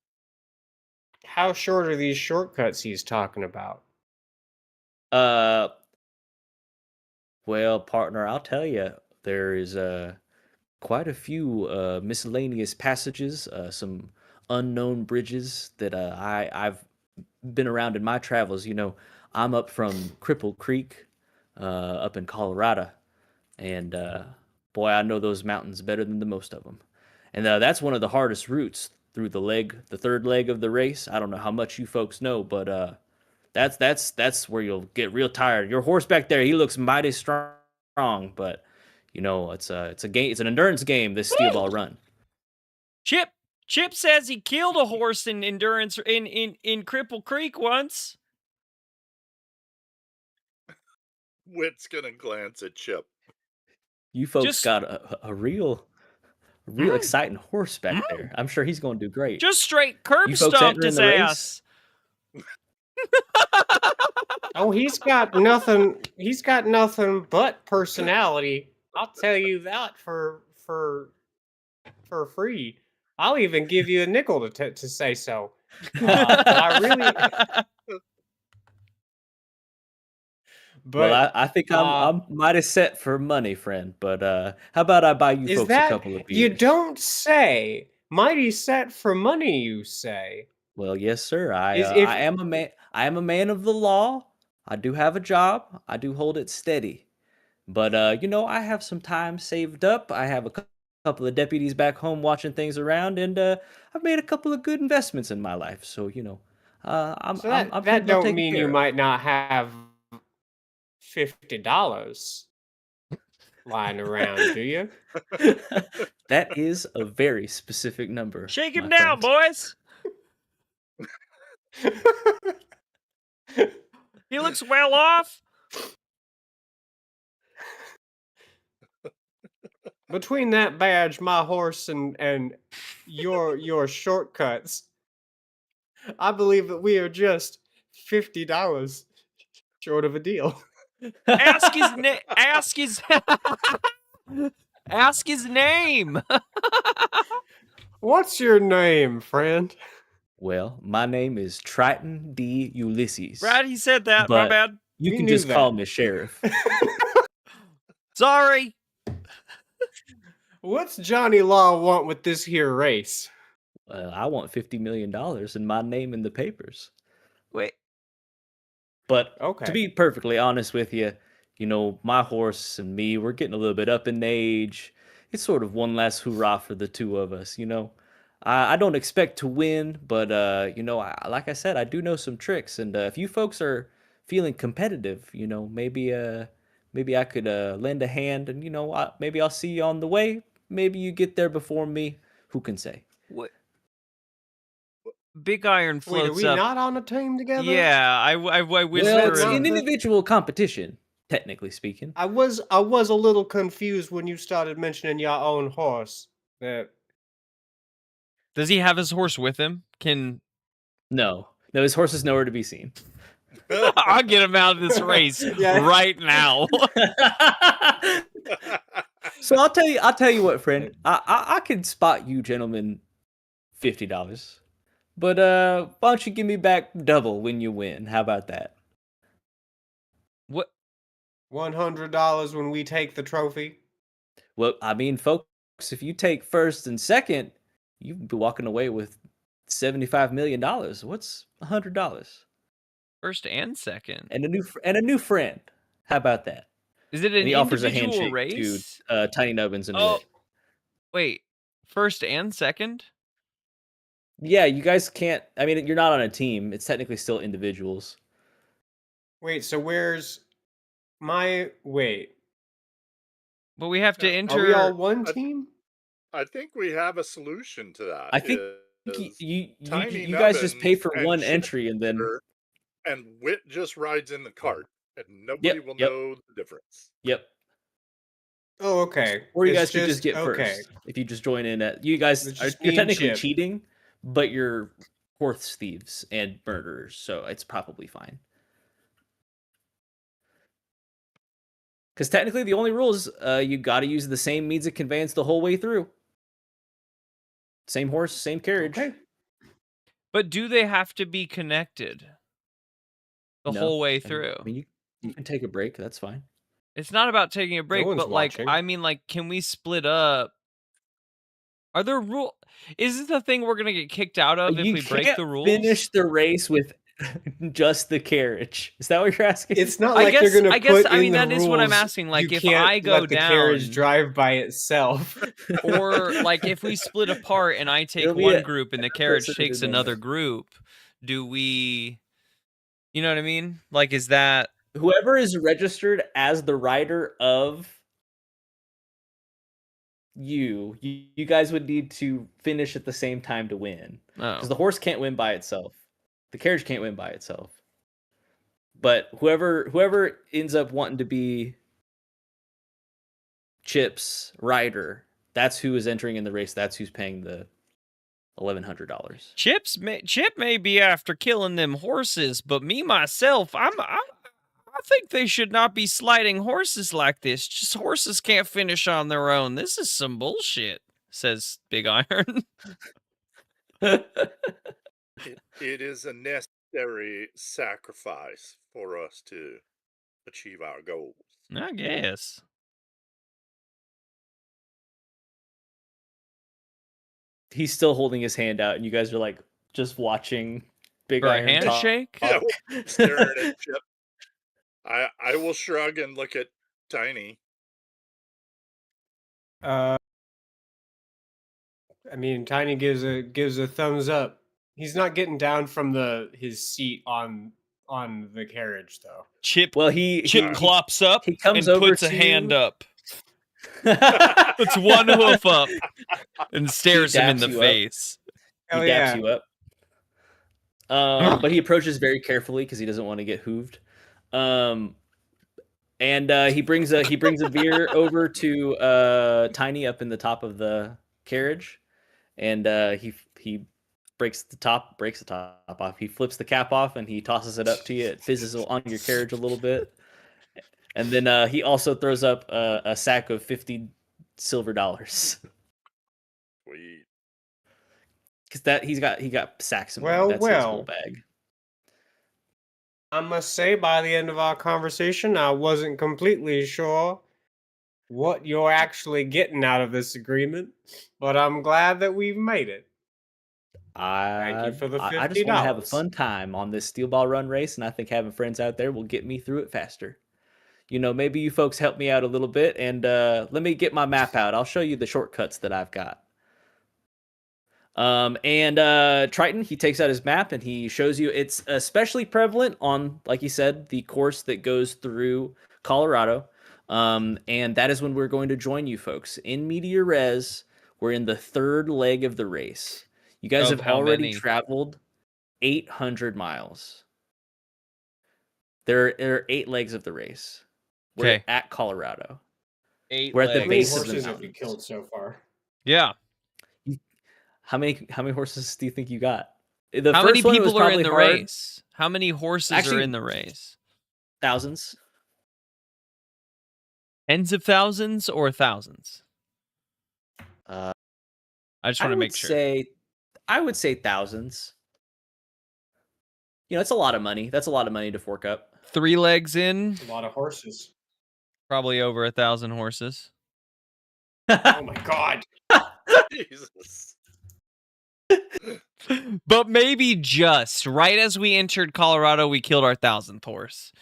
A: How short are these shortcuts he's talking about?
C: Well, partner, I'll tell you, there is quite a few miscellaneous passages, some unknown bridges that I've been around in my travels. I'm up from Cripple Creek, up in Colorado. And boy, I know those mountains better than the most of them. And that's one of the hardest routes through the third leg of the race. I don't know how much you folks know, but that's where you'll get real tired. Your horse back there, he looks mighty strong, but it's a game. It's an endurance game. This steel ball run.
B: Chip says he killed a horse in endurance in Cripple Creek once.
D: Wit's gonna glance at Chip.
C: You folks got a real exciting horse back there. I'm sure he's going to do great.
B: Just straight curb stomped his ass.
A: Oh, he's got nothing. He's got nothing but personality. I'll tell you that for free. I'll even give you a nickel to say so. But I really.
C: But well, I think I'm mighty set for money, friend. But how about I buy you folks a couple of beers?
A: You don't say. Mighty set for money, you say.
C: Well, yes, sir. I am a man. I am a man of the law. I do have a job. I do hold it steady. But I have some time saved up. I have a couple of deputies back home watching things around, and I've made a couple of good investments in my life. So I'm.
A: So that don't mean you might not have $50 lying around, do you?
C: That is a very specific number.
B: Shake him down, boys. He looks well off.
A: Between that badge, my horse, and your shortcuts, I believe that we are just $50 short of a deal.
B: Ask his name. Ask his name.
A: What's your name, friend?
C: Well, my name is Triton D. Ulysses.
B: Right, he said that. My bad.
C: You can just call me Sheriff.
B: Sorry.
A: What's Johnny Law want with this here race?
C: I want $50 million and my name in the papers.
B: Wait.
C: But to be perfectly honest with you, my horse and me, we're getting a little bit up in age. It's sort of one last hurrah for the two of us, I don't expect to win, but you know, like I said, I do know some tricks, and if you folks are feeling competitive, you know, maybe I could lend a hand, and you know, maybe I'll see you on the way. Maybe you get there before me. Who can say?
B: What? Big Iron
A: Wait, are
B: floats
A: we
B: up.
A: not on a team together?
B: Yeah, I
C: Well,
B: whisper.
C: it's an
A: not the-
C: individual competition, technically speaking.
A: I was a little confused when you started mentioning your own horse. That
B: Does he have his horse with him?
C: No, his horse is nowhere to be seen.
B: I'll get him out of this race
A: Yeah.
B: right now.
C: So I'll tell you what, friend. I can spot you gentlemen $50. But why don't you give me back double when you win? How about that?
B: What?
A: $100 when we take the trophy.
C: Well, I mean, folks, if you take first and second, you'd be walking away with $75 million. What's $100?
B: First and second.
C: And a new friend. How about that?
B: Is it an
C: And he offers a
B: individual
C: handshake
B: race?
C: to Tiny Nubbins and
B: Oh,
C: Wit.
B: wait. First and second?
C: Yeah, you guys can't. I mean, you're not on a team. It's technically still individuals.
A: Wait, so where's my wait?
B: But we have to
D: Are we
B: enter.
A: Are we all one team?
D: I think we have a solution to that.
C: I think
D: is
C: you
D: Tiny
C: guys just pay
D: Nubbins
C: for
D: and
C: one entry and then.
D: And Wit just rides in the cart, and nobody will know the difference.
C: Yep.
A: Oh, okay.
C: Or you
A: It's
C: guys could just get first if you just join in. You guys
A: It's
C: are
A: just
C: you're
A: me and
C: technically
A: Chip.
C: cheating, but you're horse thieves and murderers, so it's probably fine. Because technically, the only rule is you got to use the same means of conveyance the whole way through. Same horse, same carriage.
A: Okay.
B: But do they have to be connected the
C: No,
B: whole way through?
C: I mean, you can take a break. That's fine.
B: It's not about taking a break,
A: one's
B: but like,
A: watching.
B: I mean, like, can we split up? Are there rule? Is this the thing we're gonna get kicked out of if
C: You
B: we break
C: can't
B: the rules?
C: finish the race with just the carriage. Is that what you're asking?
A: It's not
B: I
A: like
B: guess-
A: they're gonna
B: I guess-
A: put
B: I
A: in
B: mean,
A: the
B: that is what I'm
A: rules,
B: asking, like,
A: you
B: if
A: can't
B: I go
A: let the carriage
B: down-
A: drive by itself.
B: Or like, if we split apart and I take
C: It'll be
B: one
C: a-
B: group and the
C: a
B: carriage
C: person
B: takes
C: to do
B: another
C: that.
B: group, do we? You know what I mean? Like, is that?
C: Whoever is registered as the rider of you guys would need to finish at the same time to win. Because the
B: Oh,
C: horse can't win by itself. The carriage can't win by itself. But whoever ends up wanting to be Chip's rider, that's who is entering in the race. That's who's paying the $1,100.
B: Chip may be after killing them horses, but me myself, I think they should not be sliding horses like this. Just horses can't finish on their own. This is some bullshit, says Big Iron.
D: It is a necessary sacrifice for us to achieve our goals.
B: I guess.
C: He's still holding his hand out, and you guys are like just watching Big
B: For a
C: Iron talk.
B: handshake?
D: Yeah, we're staring at Chip. I will shrug and look at Tiny.
A: I mean, Tiny gives a thumbs up. He's not getting down from his seat on the carriage though.
B: Chip
C: Well, he
B: clops up
C: he comes
B: and
C: over
B: puts a
C: to
B: hand
C: you.
B: up. Puts one hoof up and stares him in
C: daps
B: the
C: you up.
B: face.
C: He
A: Hell
C: daps
A: yeah.
C: you up. But he approaches very carefully because he doesn't want to get hooved. And he brings a beer over to Tiny up in the top of the carriage, and he breaks the top off. He flips the cap off and he tosses it up to you. It fizzes on your carriage a little bit, and then he also throws up a sack of $50 silver.
D: Sweet.
C: Because he got sacks of money.
A: Well,
C: That's his whole
A: well.
C: bag.
A: I must say, by the end of our conversation, I wasn't completely sure what you're actually getting out of this agreement, but I'm glad that we've made it. Thank you for the
C: I just want to have a
A: $50.
C: fun time on this steel ball run race, and I think having friends out there will get me through it faster. You know, maybe you folks help me out a little bit, and let me get my map out. I'll show you the shortcuts that I've got. And Triton, he takes out his map and he shows you it's especially prevalent on, like he said, the course that goes through Colorado. And that is when we're going to join you folks in Meteor Res. We're in the third leg of the race. You guys have already traveled 800 miles. There are 8 legs of the race. We're at Colorado.
B: 8
C: We're
B: legs.
C: at the base of the
A: horses
C: mountains.
A: have we killed so far?
B: Yeah.
C: How many horses do you think you got?
B: How many people are in the race? How many horses are in the race?
C: Thousands.
B: Tens of thousands or thousands?
C: I
B: just want to make sure.
C: I would say thousands. You know, it's a lot of money. That's a lot of money to fork up.
B: 3 legs in.
A: A lot of horses.
B: Probably over 1,000 horses.
A: Oh my god.
D: Jesus.
B: But maybe just right as we entered Colorado, we killed our 1,000th horse.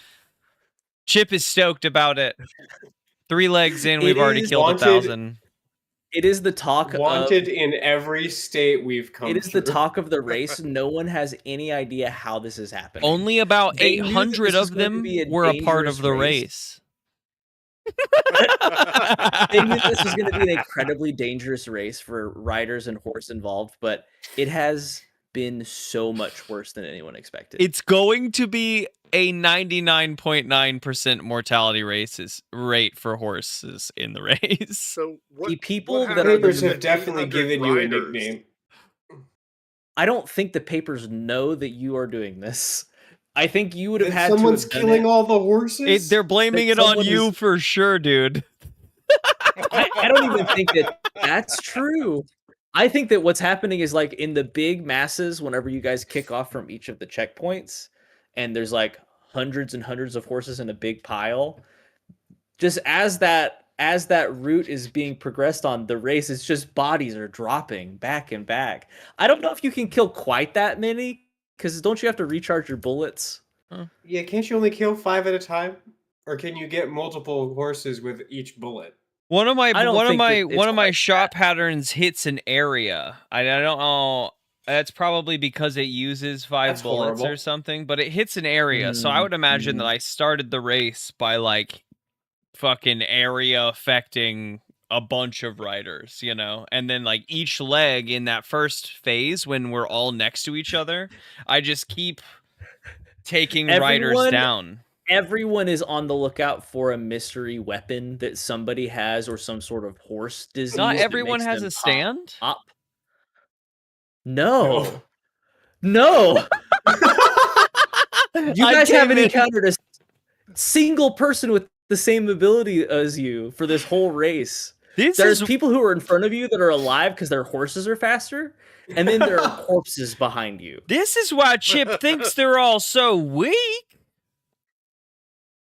B: Chip is stoked about it. 3 legs in, we've already killed 1,000.
C: It is the talk
A: wanted in every state we've come.
C: It is the talk of the race. No one has any idea how this is happening.
B: Only about 800 of them were a part of the race.
C: They knew this was going to be an incredibly dangerous race for riders and horse involved, but it has been so much worse than anyone expected.
B: It's going to be a 99.9% mortality rate for horses in the race.
D: So
C: the people that
A: papers have definitely given you a nickname.
C: I don't think the papers know that you are doing this. I think you would have had
A: someone's killing all the horses.
B: They're blaming it on you for sure, dude.
C: I don't even think that's true. I think that what's happening is like in the big masses, whenever you guys kick off from each of the checkpoints, and there's like hundreds and hundreds of horses in a big pile, just as that route is being progressed on the race, it's just bodies are dropping back and back. I don't know if you can kill quite that many, because don't you have to recharge your bullets?
A: Yeah, can't you only kill 5 at a time? Or can you get multiple horses with each bullet?
B: One of my shot patterns hits an area. I don't know. That's probably because it uses 5 bullets or something, but it hits an area. So I would imagine that I started the race by like fucking area affecting a bunch of riders, you know? And then like each leg in that first phase when we're all next to each other, I just keep taking riders down.
C: Everyone is on the lookout for a mystery weapon that somebody has or some sort of horse disease.
B: Not everyone has a stand?
C: No. You guys haven't encountered a single person with the same ability as you for this whole race. There's people who are in front of you that are alive because their horses are faster, and then there are corpses behind you.
B: This is why Chip thinks they're all so weak.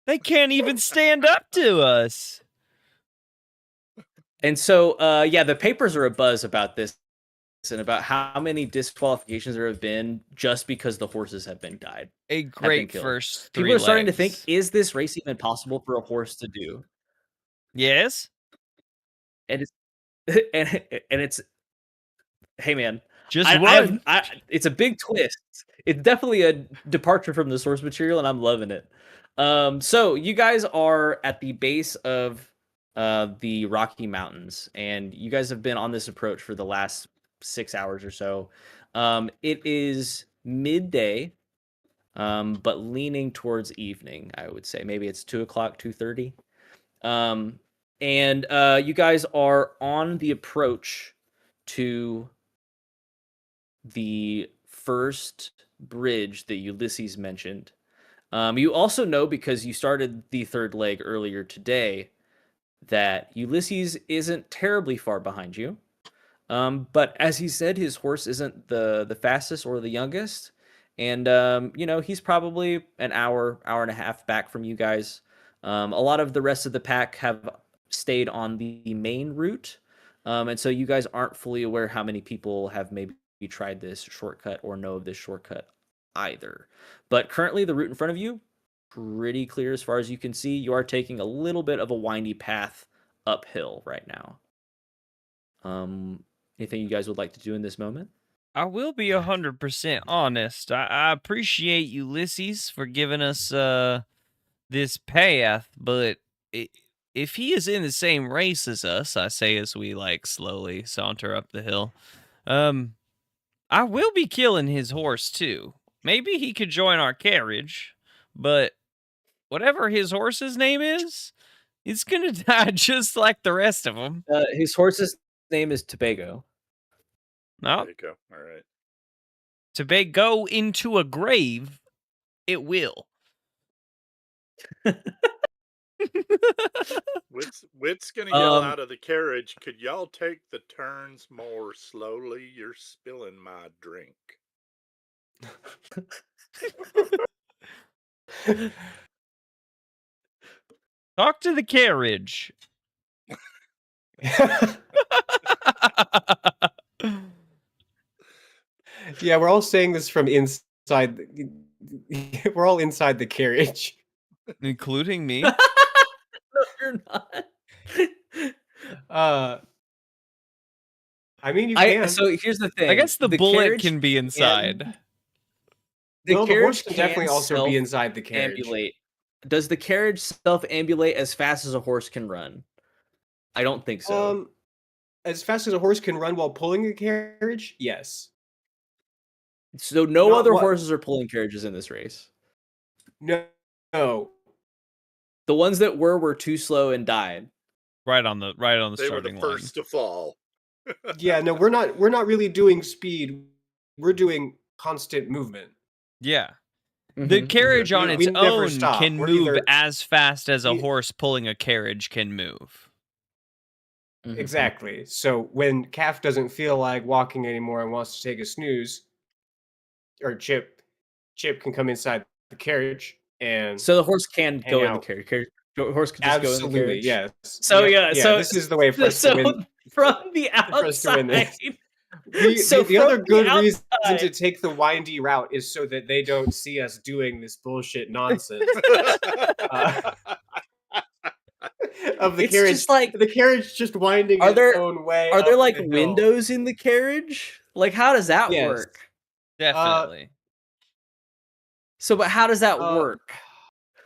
B: They can't even stand up to us.
C: And so, the papers are abuzz about this and about how many disqualifications there have been just because the horses have been died.
B: A great first 3
C: People are starting
B: legs.
C: to think, is this race even possible for a horse to do?
B: Yes.
C: And it's hey man,
B: just run.
C: It's a big twist. It's definitely a departure from the source material, and I'm loving it. So you guys are at the base of the Rocky Mountains, and you guys have been on this approach for the last 6 hours or so. It is midday, but leaning towards evening, I would say. Maybe it's 2 o'clock, 2:30. And you guys are on the approach to the first bridge that Ulysses mentioned. You also know, because you started the third leg earlier today, that Ulysses isn't terribly far behind you. But as he said, his horse isn't the fastest or the youngest. And, he's probably an hour and a half back from you guys. A lot of the rest of the pack have stayed on the main route. And so you guys aren't fully aware how many people have maybe tried this shortcut or know of this shortcut either. But currently the route in front of you, pretty clear as far as you can see. You are taking a little bit of a windy path uphill right now. Anything you guys would like to do in this moment?
B: I will be 100% honest. I appreciate Ulysses for giving us this path, but if he is in the same race as us, I say as we like slowly saunter up the hill, I will be killing his horse too. Maybe he could join our carriage, but whatever his horse's name is, it's gonna die just like the rest of them.
C: His horse's name is Tobago.
B: No,
D: There you go. All right.
B: to go into a grave, it will.
D: Wit's gonna yell out of the carriage, could y'all take the turns more slowly? You're spilling my drink.
B: Talk to the carriage.
A: Yeah, we're all saying this from inside. We're all inside the carriage,
B: including me.
C: No, you're not.
A: I mean, you can.
C: So here's the thing.
B: I guess the bullet can be inside.
C: The
A: horse
C: carriage
A: can definitely also be inside the carriage.
C: Ambulate. Does the carriage self-ambulate as fast as a horse can run? I don't think so.
A: As fast as a horse can run while pulling a carriage? Yes.
C: So no other horses are pulling carriages in this race?
A: No.
C: The ones that were too slow and died.
B: Right on the
D: They
B: starting
D: were the first to fall.
A: Yeah, no, we're not really doing speed. We're doing constant movement.
B: Yeah. The carriage on its own can move as fast as a horse pulling a carriage can move.
A: Exactly. So when Calf doesn't feel like walking anymore and wants to take a snooze, or Chip can come inside the carriage, and
C: so the horse can go in the carriage. The horse can just go in the carriage.
A: Yes.
C: So so
A: this is the way for us to win.
C: From the outside.
A: The other good reason to take the windy route is so that they don't see us doing this bullshit nonsense. Of the carriage, just like the carriage just winding its own way.
C: Are there like windows in the carriage? Like, how does that work?
B: Definitely.
C: But how does that work?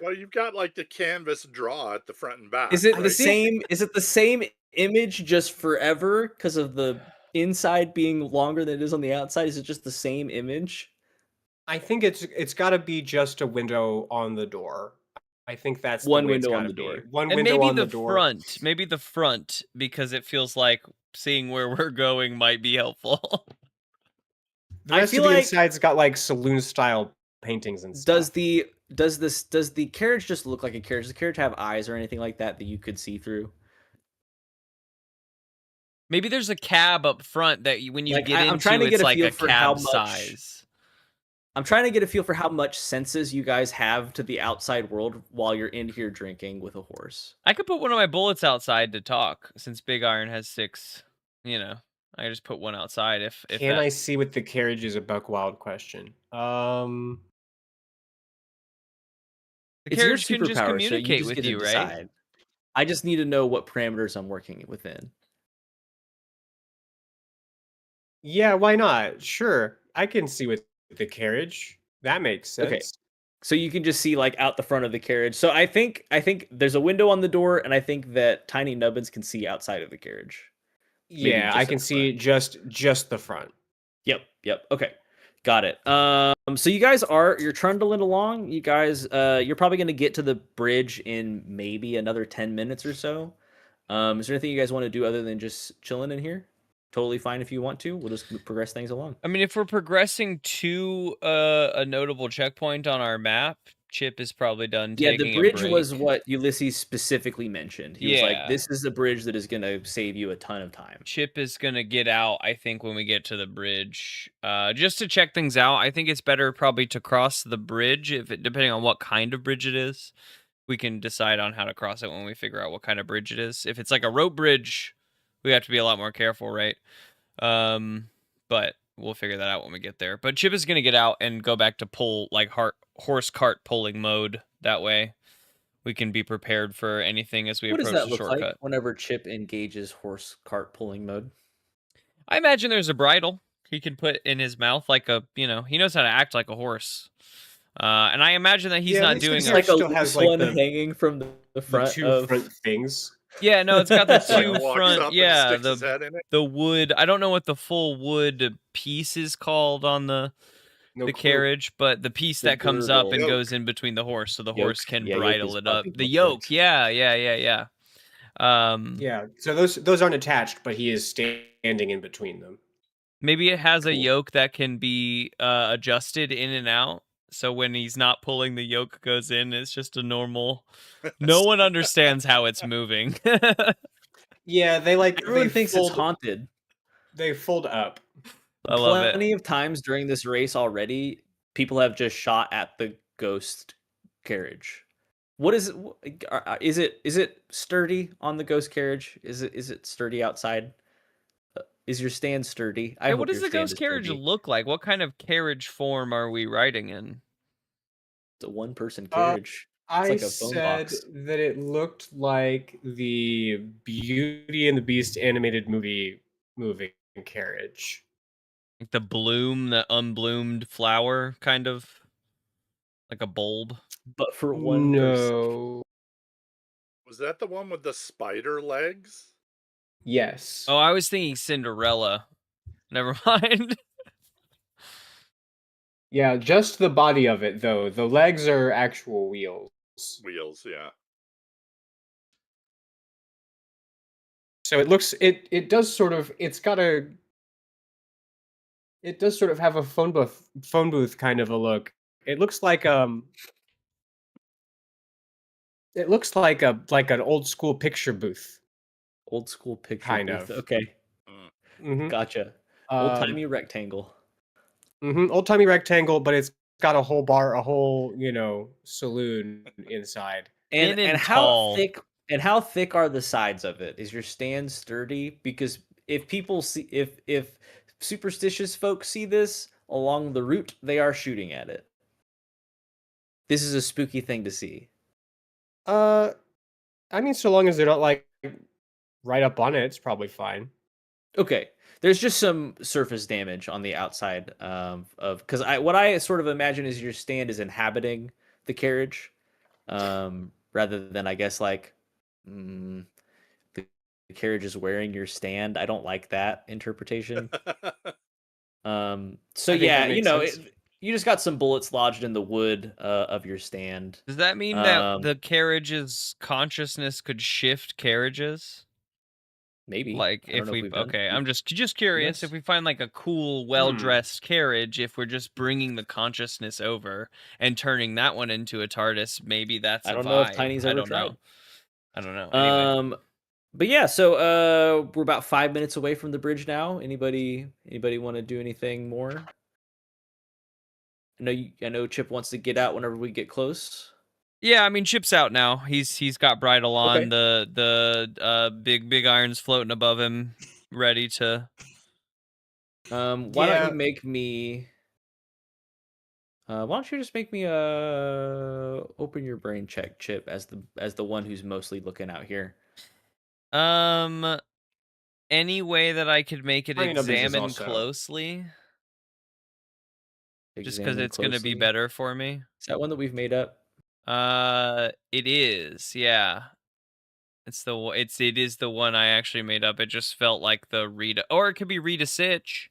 D: Well, you've got like the canvas draw at the front and back.
C: Is it the same? Is it the same image just forever because of the inside being longer than it is on the outside? Is it just the same image?
A: I think it's got to be just a window on the door. I think that's
C: one window on the door.
A: One window on the door.
B: Maybe the front, because it feels like seeing where we're going might be helpful.
A: The rest of the inside's got like saloon style paintings and stuff.
C: Does the carriage just look like a carriage? Does the carriage have eyes or anything like that you could see through?
B: Maybe there's a cab up front that when you get into, it's like a cab size.
C: I'm trying to get a feel for how much senses you guys have to the outside world while you're in here drinking with a horse.
B: I could put one of my bullets outside to talk, since Big Iron has 6. I just put one outside. If
A: can I see with the carriage is a Buck Wild question.
B: The carriage can just communicate with you, right?
C: I just need to know what parameters I'm working within.
A: Yeah, why not? Sure, I can see with the carriage. That makes sense.
C: Okay. So you can just see like out the front of the carriage. So I think there's a window on the door, and I think that Tiny Nubbins can see outside of the carriage.
A: Yeah, I can see just the front.
C: Yep. Okay. Got it. So you guys you're trundling along. You guys you're probably gonna get to the bridge in maybe another 10 minutes or so. Is there anything you guys want to do other than just chilling in here? Totally fine if you want to. We'll just progress things along.
B: I mean, if we're progressing to a notable checkpoint on our map, Chip is probably done taking a break.
C: Yeah, the bridge was what Ulysses specifically mentioned. He was like, this is a bridge that is going to save you a ton of time.
B: Chip is going to get out, I think, when we get to the bridge. Just to check things out, I think it's better probably to cross the bridge, depending on what kind of bridge it is. We can decide on how to cross it when we figure out what kind of bridge it is. If it's like a rope bridge, we have to be a lot more careful, right? But we'll figure that out when we get there. But Chip is going to get out and go back to pull, like, horse cart pulling mode. That way we can be prepared for anything as we approach the shortcut. What does that look like
C: whenever Chip engages horse cart pulling mode?
B: I imagine there's a bridle. he can put in his mouth like a, he knows how to act like a horse. And I imagine that he's not doing
C: like a
A: still has like
C: one
A: the
C: hanging from the front
A: two front things.
B: Yeah, no, it's got the two
D: walks
B: front.
D: up and
B: Yeah,
D: sticks his head in it.
B: the wood. I don't know what the full wood piece is called on the carriage, but the piece that comes up and goes in between the horse, so the horse can bridle it up. The yoke. Yeah.
A: Yeah, so those aren't attached, but he is standing in between them.
B: Maybe it has a yoke that can be adjusted in and out. So when he's not pulling, the yoke goes in. It's just a normal. No one understands how it's moving.
A: Yeah,
C: everyone thinks it's haunted.
A: They fold up.
B: I love it.
C: Plenty of times during this race already, people have just shot at the ghost carriage. What is it? Is it sturdy on the ghost carriage? Is it sturdy outside? Is your stand sturdy?
B: What does the ghost carriage look like? What kind of carriage form are we riding in?
C: It's a one-person carriage.
A: I said that it looked like the Beauty and the Beast animated movie moving carriage.
B: Like the unbloomed flower, kind of like a bulb.
C: But for one person.
D: Was that the one with the spider legs?
A: Yes.
B: Oh, I was thinking Cinderella. Never mind.
A: Yeah, just the body of it, though. The legs are actual wheels.
D: Wheels, yeah.
A: So it looks, it does sort of, it does sort of have a phone booth kind of a look. It looks like an old school picture booth.
C: Old school picture
A: kind
C: booth.
A: of.
C: Okay.
A: Mm-hmm.
C: Gotcha. Old-timey rectangle.
A: Old-timey rectangle, but it's got a whole bar, a whole, saloon inside.
C: And how thick are the sides of it? Is your stand sturdy? Because if people see, if superstitious folks see this along the route, they are shooting at it. This is a spooky thing to see.
A: I mean, so long as they're not like right up on it, it's probably fine.
C: Okay. There's just some surface damage on the outside because what I sort of imagine is your stand is inhabiting the carriage, rather than I guess like the carriage is wearing your stand. I don't like that interpretation. So yeah, you just got some bullets lodged in the wood of your stand.
B: Does that mean that the carriage's consciousness could shift carriages?
C: Maybe.
B: Like if I'm just curious, if we find like a cool, well-dressed carriage, if we're just bringing the consciousness over and turning that one into a TARDIS, maybe that's
C: I don't know if Tiny's ever tried.
B: I don't know. Anyway.
C: But yeah, so we're about 5 minutes away from the bridge now. Anybody want to do anything more? I know Chip wants to get out whenever we get close.
B: Yeah, I mean Chip's out now. He's got bridle on. The big irons floating above him, ready to.
C: Why don't you make me? Why don't you just make me open your brain check, Chip, as the one who's mostly looking out here.
B: Any way that I could make it examine closely. Just because it's going to be better for me.
C: Is that one that we've made up?
B: It is, yeah. It is the one I actually made up. It just felt like the Rita, or it could be Rita Sitch.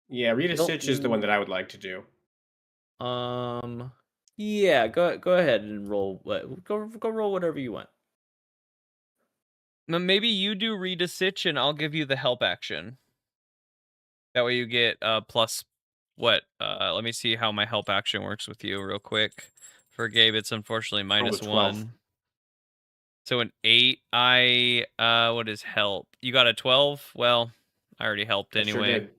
A: Yeah, Rita Sitch is the one that I would like to do.
C: Yeah, go ahead and roll. Go roll whatever you want.
B: Maybe you do Rita Sitch, and I'll give you the help action. That way you get plus what? Let me see how my help action works with you real quick. For Gabe, it's unfortunately -1. So an 8, what is help? You got a 12? Well, I already helped anyway.
A: Sure did.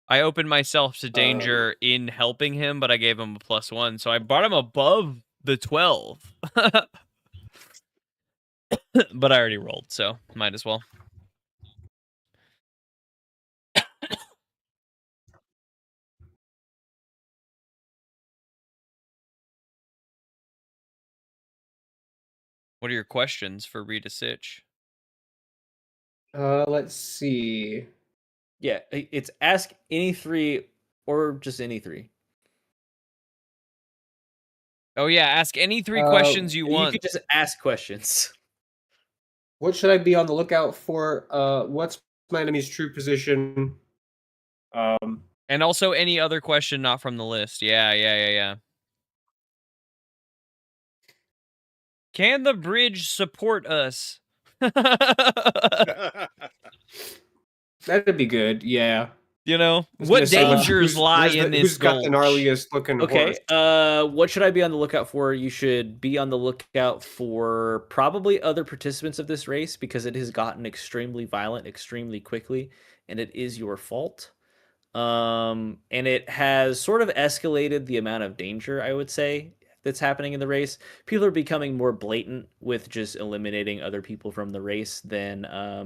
B: I opened myself to danger in helping him, but I gave him a +1, so I brought him above the 12. But I already rolled, so might as well. What are your questions for Rita Sitch?
A: Let's see.
C: Yeah, it's ask any three or just any three.
B: Oh yeah, ask any three questions you want.
C: You could just ask questions.
A: What should I be on the lookout for? What's my enemy's true position?
B: And also any other question not from the list. Yeah. Can the bridge support us?
A: That'd be good. Yeah.
B: You know, what dangers lie in this
A: Who's got
B: gulch?
A: the gnarliest looking horse?
C: What should I be on the lookout for? You should be on the lookout for probably other participants of this race because it has gotten extremely violent extremely quickly, and it is your fault. And it has sort of escalated the amount of danger, I would say, that's happening in the race. People are becoming more blatant with just eliminating other people from the race than I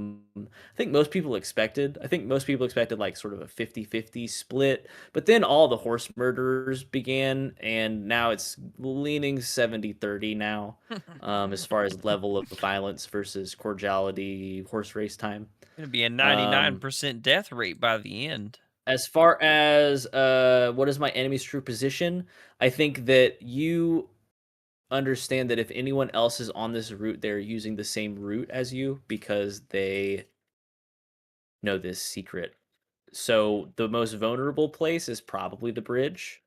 C: think most people expected. I think most people expected like sort of a 50-50 split, but then all the horse murderers began, and now it's leaning 70-30 now as far as level of violence versus cordiality, horse race time.
B: It's going to be a 99% death rate by the end.
C: As far as what is my enemy's true position, I think that you understand that if anyone else is on this route, they're using the same route as you because they know this secret. So the most vulnerable place is probably the bridge.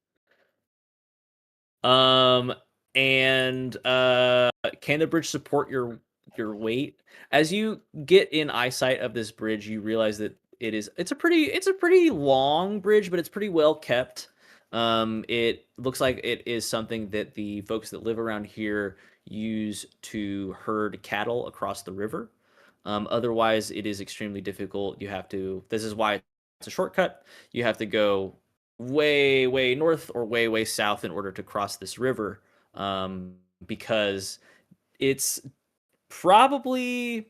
C: And can the bridge support your weight? As you get in eyesight of this bridge, you realize that it's a pretty long bridge, but it's pretty well kept. It looks like it is something that the folks that live around here use to herd cattle across the river. Otherwise, it is extremely difficult. This is why it's a shortcut. You have to go way north or way south in order to cross this river, because it's probably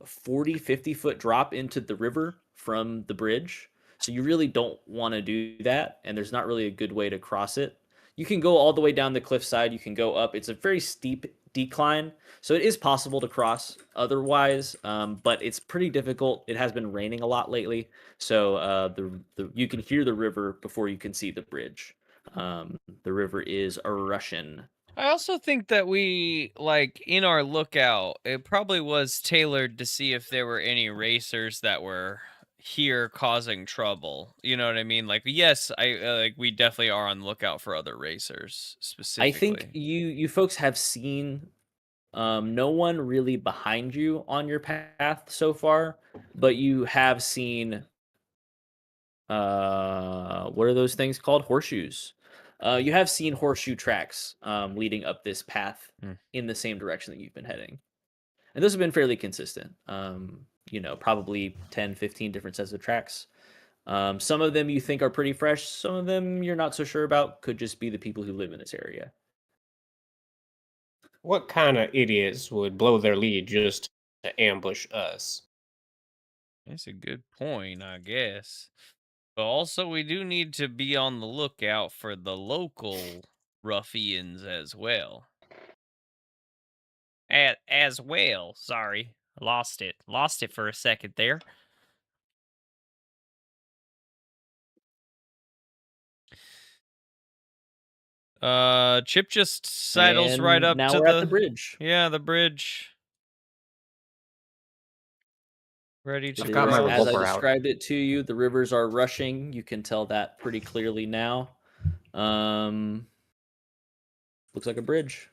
C: a 40-50 foot drop into the river from the bridge. So you really don't want to do that, and there's not really a good way to cross it. You can go all the way down the cliffside, you can go up. It's a very steep decline, so it is possible to cross otherwise, but it's pretty difficult. It has been raining a lot lately, so you can hear the river before you can see the bridge. The river is a Russian.
B: I also think that we, like, in our lookout, it probably was tailored to see if there were any racers that were here causing trouble. You know what I mean? Like, yes, we definitely are on the lookout for other racers specifically.
C: I think you folks have seen no one really behind you on your path so far, but you have seen what are those things called? Horseshoes. You have seen horseshoe tracks leading up this path in the same direction that you've been heading. And those have been fairly consistent. Probably 10, 15 different sets of tracks. Some of them you think are pretty fresh. Some of them you're not so sure about. Could just be the people who live in this area.
A: What kind of idiots would blow their lead just to ambush us?
B: That's a good point, I guess. But also, we do need to be on the lookout for the local ruffians as well. As well, sorry. Lost it for a second there. Chip just sidles right up
C: now
B: to
C: we're at the bridge.
B: Yeah, the bridge. Ready to
A: got my
C: as I
A: revolver out.
C: described it to you, the rivers are rushing. You can tell that pretty clearly now. Looks like a bridge.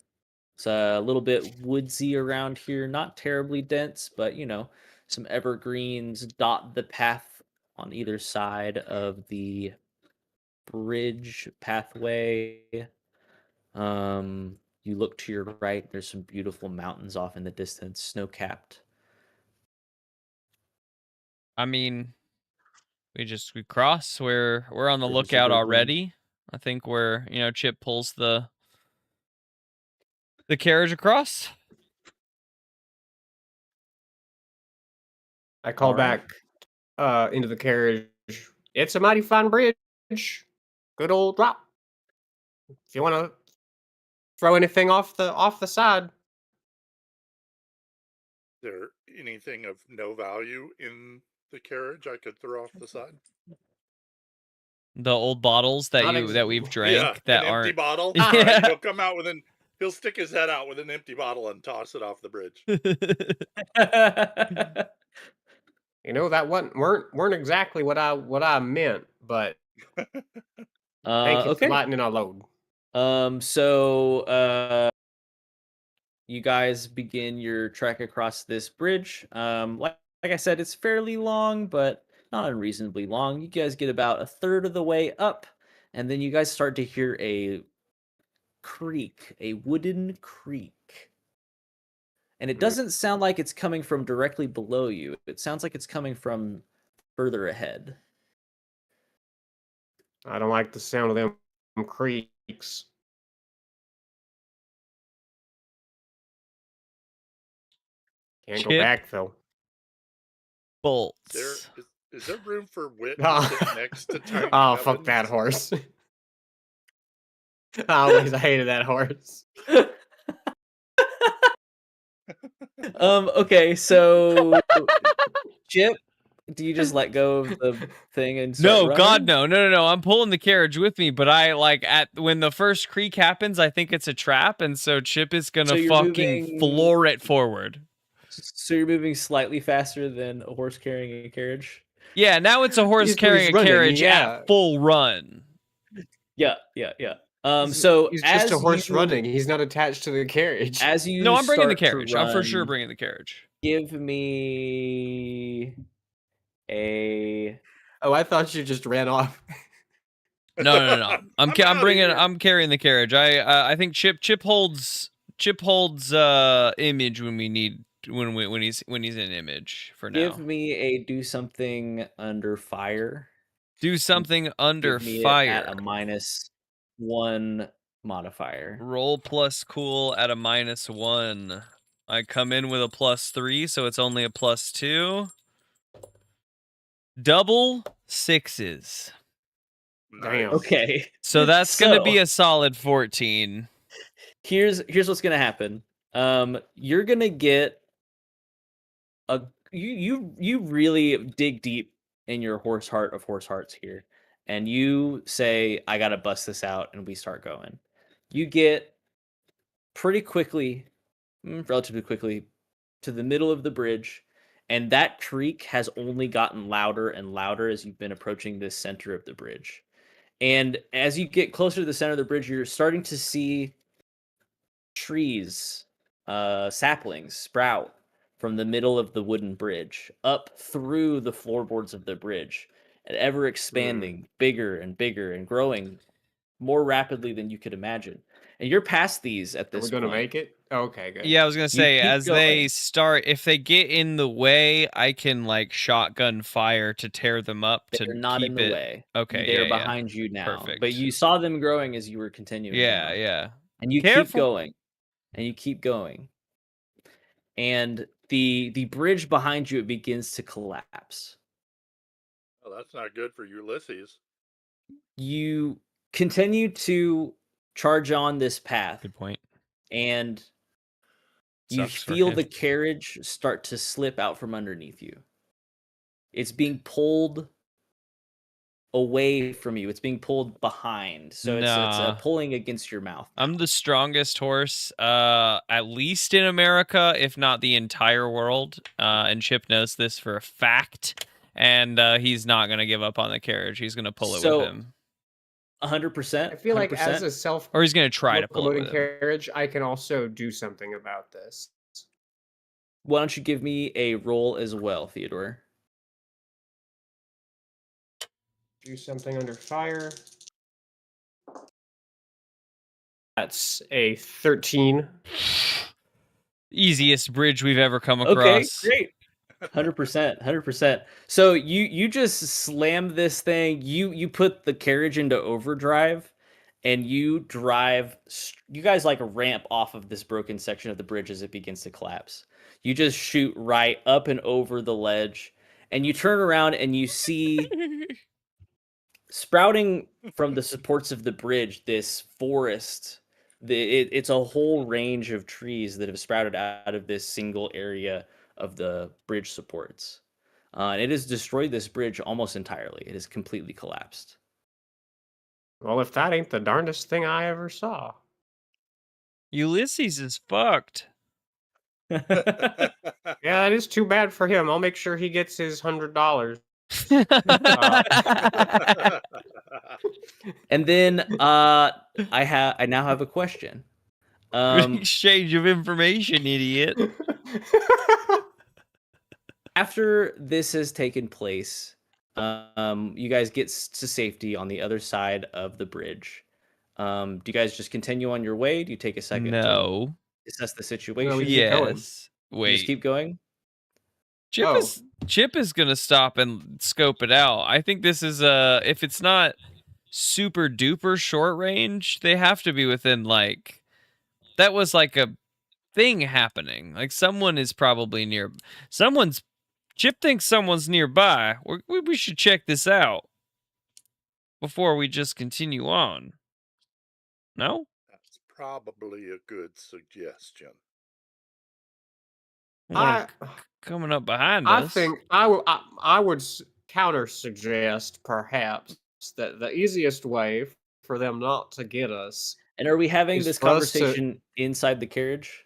C: It's a little bit woodsy around here, not terribly dense, but some evergreens dot the path on either side of the bridge pathway. You look to your right, there's some beautiful mountains off in the distance, snow-capped.
B: I mean, we cross. We're on the lookout already. I think Chip pulls the carriage across.
A: I call back into the carriage. It's a mighty fine bridge. Good old drop. If you want to throw anything off the side.
D: Is there anything of no value in the carriage I could throw off the side?
B: The old bottles that
A: Not
B: we've drank
D: Yeah,
B: that
D: an empty
B: aren't.
D: bottle.
B: Yeah.
D: All right, he'll come out with he'll stick his head out with an empty bottle and toss it off the bridge.
A: You know, that weren't exactly what I meant, but thank you for
C: Okay.
A: lightening our load.
C: So you guys begin your trek across this bridge. Like I said, it's fairly long, but not unreasonably long. You guys get about a third of the way up, and then you guys start to hear a creak, a wooden creak. And it doesn't sound like it's coming from directly below you. It sounds like it's coming from further ahead.
A: I don't like the sound of them creaks. Can't go
B: Chip.
A: back though.
B: Bolts.
D: Is there room for Wit to sit next to Tiny
A: Oh, fuck
D: Nubbins?
A: that horse. I always hated that horse.
C: Okay, so Chip, do you just let go of the thing and start
B: No,
C: running?
B: God, no. I'm pulling the carriage with me, but I when the first creak happens, I think it's a trap, and so Chip is gonna fucking floor it forward.
C: So you're moving slightly faster than a horse carrying a carriage?
B: Yeah, now it's a horse carrying a carriage at full run.
C: Yeah. So
A: he's just a horse running. He's not attached to the carriage.
B: No, I'm bringing the carriage. I'm for sure bringing the carriage.
C: Give me a.
A: Oh, I thought you just ran off.
B: No. I'm carrying the carriage. I think Chip holds image when we need when he's in image for now.
C: Give me a do something under fire.
B: Do something under
C: Give me
B: fire
C: it at a -1 modifier.
B: Roll plus cool at a -1. I come in with a +3, so it's only a +2. Double 6s.
A: Damn.
C: Okay.
B: So that's gonna be a solid 14.
C: Here's what's gonna happen. You're gonna get you really dig deep in your horse heart of horse hearts here, and you say, I gotta bust this out, and we start going. You get pretty quickly, relatively quickly, to the middle of the bridge, and that creak has only gotten louder and louder as you've been approaching this center of the bridge. And as you get closer to the center of the bridge, you're starting to see trees, saplings sprout from the middle of the wooden bridge up through the floorboards of the bridge, and ever expanding, bigger and bigger, and growing more rapidly than you could imagine. And you're past these at this point.
A: We're gonna make it? Okay, good.
B: Yeah, I was gonna say, as they start, if they get in the way, I can like shotgun fire to tear them up.
C: They're not in the way.
B: Okay,
C: they're behind you now.
B: Perfect.
C: But you saw them growing as you were continuing.
B: Yeah.
C: And you keep going, and you keep going, and the bridge behind you, it begins to collapse.
D: Oh, that's not good for Ulysses.
C: You continue to charge on this path.
B: Good point.
C: And you feel the carriage start to slip out from underneath you. It's being pulled away from you. It's being pulled behind. So it's pulling against your mouth.
B: I'm the strongest horse, at least in America, if not the entire world. And Chip knows this for a fact. And he's not going to give up on the carriage. He's going to pull it with him.
C: 100%.
A: I feel like as a
B: or he's going to try to pull it with
A: carriage, I can also do something about this.
C: Why don't you give me a roll as well, Theodore?
A: Do something under fire. That's a 13.
B: Easiest bridge we've ever come across.
C: Okay, great. 100%. So you just slam this thing. You put the carriage into overdrive, and you drive. You guys like ramp off of this broken section of the bridge as it begins to collapse. You just shoot right up and over the ledge, and you turn around and you see sprouting from the supports of the bridge this forest. It's a whole range of trees that have sprouted out of this single area of the bridge supports. And it has destroyed this bridge almost entirely. It has completely collapsed.
A: Well, if that ain't the darndest thing I ever saw.
B: Ulysses is fucked.
A: Yeah, that is too bad for him. I'll make sure he gets his $100.
C: And then I now have a question.
B: Exchange of information, idiot.
C: After this has taken place, you guys get to safety on the other side of the bridge. Do you guys just continue on your way? Do you take a second to assess the situation?
A: No, we keep going.
B: Wait.
C: You just keep going?
B: Chip is gonna stop and scope it out. I think this is if it's not super duper short range, they have to be within like that was like a thing happening. Like someone is probably near. Chip thinks someone's nearby. We should check this out before we just continue on. No?
D: That's probably a good suggestion.
B: Coming up behind us.
A: I think I would counter suggest perhaps that the easiest way for them not to get us.
C: And are we having this conversation inside the carriage?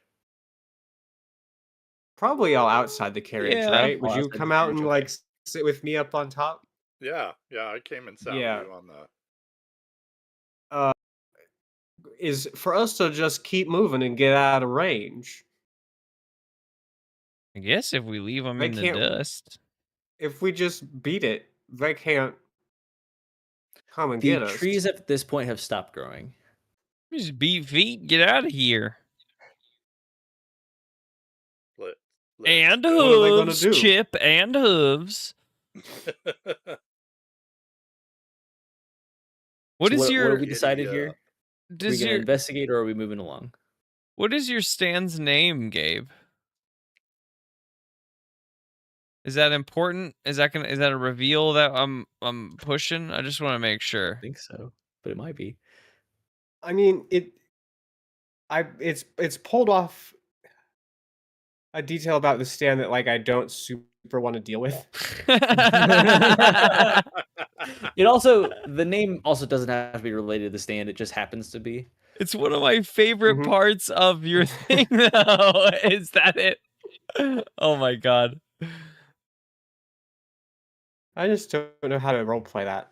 A: Probably all outside the carriage, right? Would you come out and like sit with me up on top?
D: Yeah, I came and sat with you on
A: the. Is for us to just keep moving and get out of range.
B: I guess if we leave them in the dust.
A: If we just beat it, they can't come and get us.
C: The trees at this point have stopped growing.
B: Just beat feet, get out of here. And hooves, Chip, and hooves. What have
C: we decided here? Are we going to investigate or are we moving along?
B: What is your stand's name, Gabe? Is that important? Is that a reveal that I'm pushing? I just want to make sure.
C: I think so, but it might be.
A: I mean, it's pulled off a detail about the stand that like I don't super want to deal with.
C: It also the name also doesn't have to be related to the stand. It just happens to be.
B: It's one of my favorite parts of your thing, though. Is that it? Oh my god.
A: I just don't know how to roleplay that.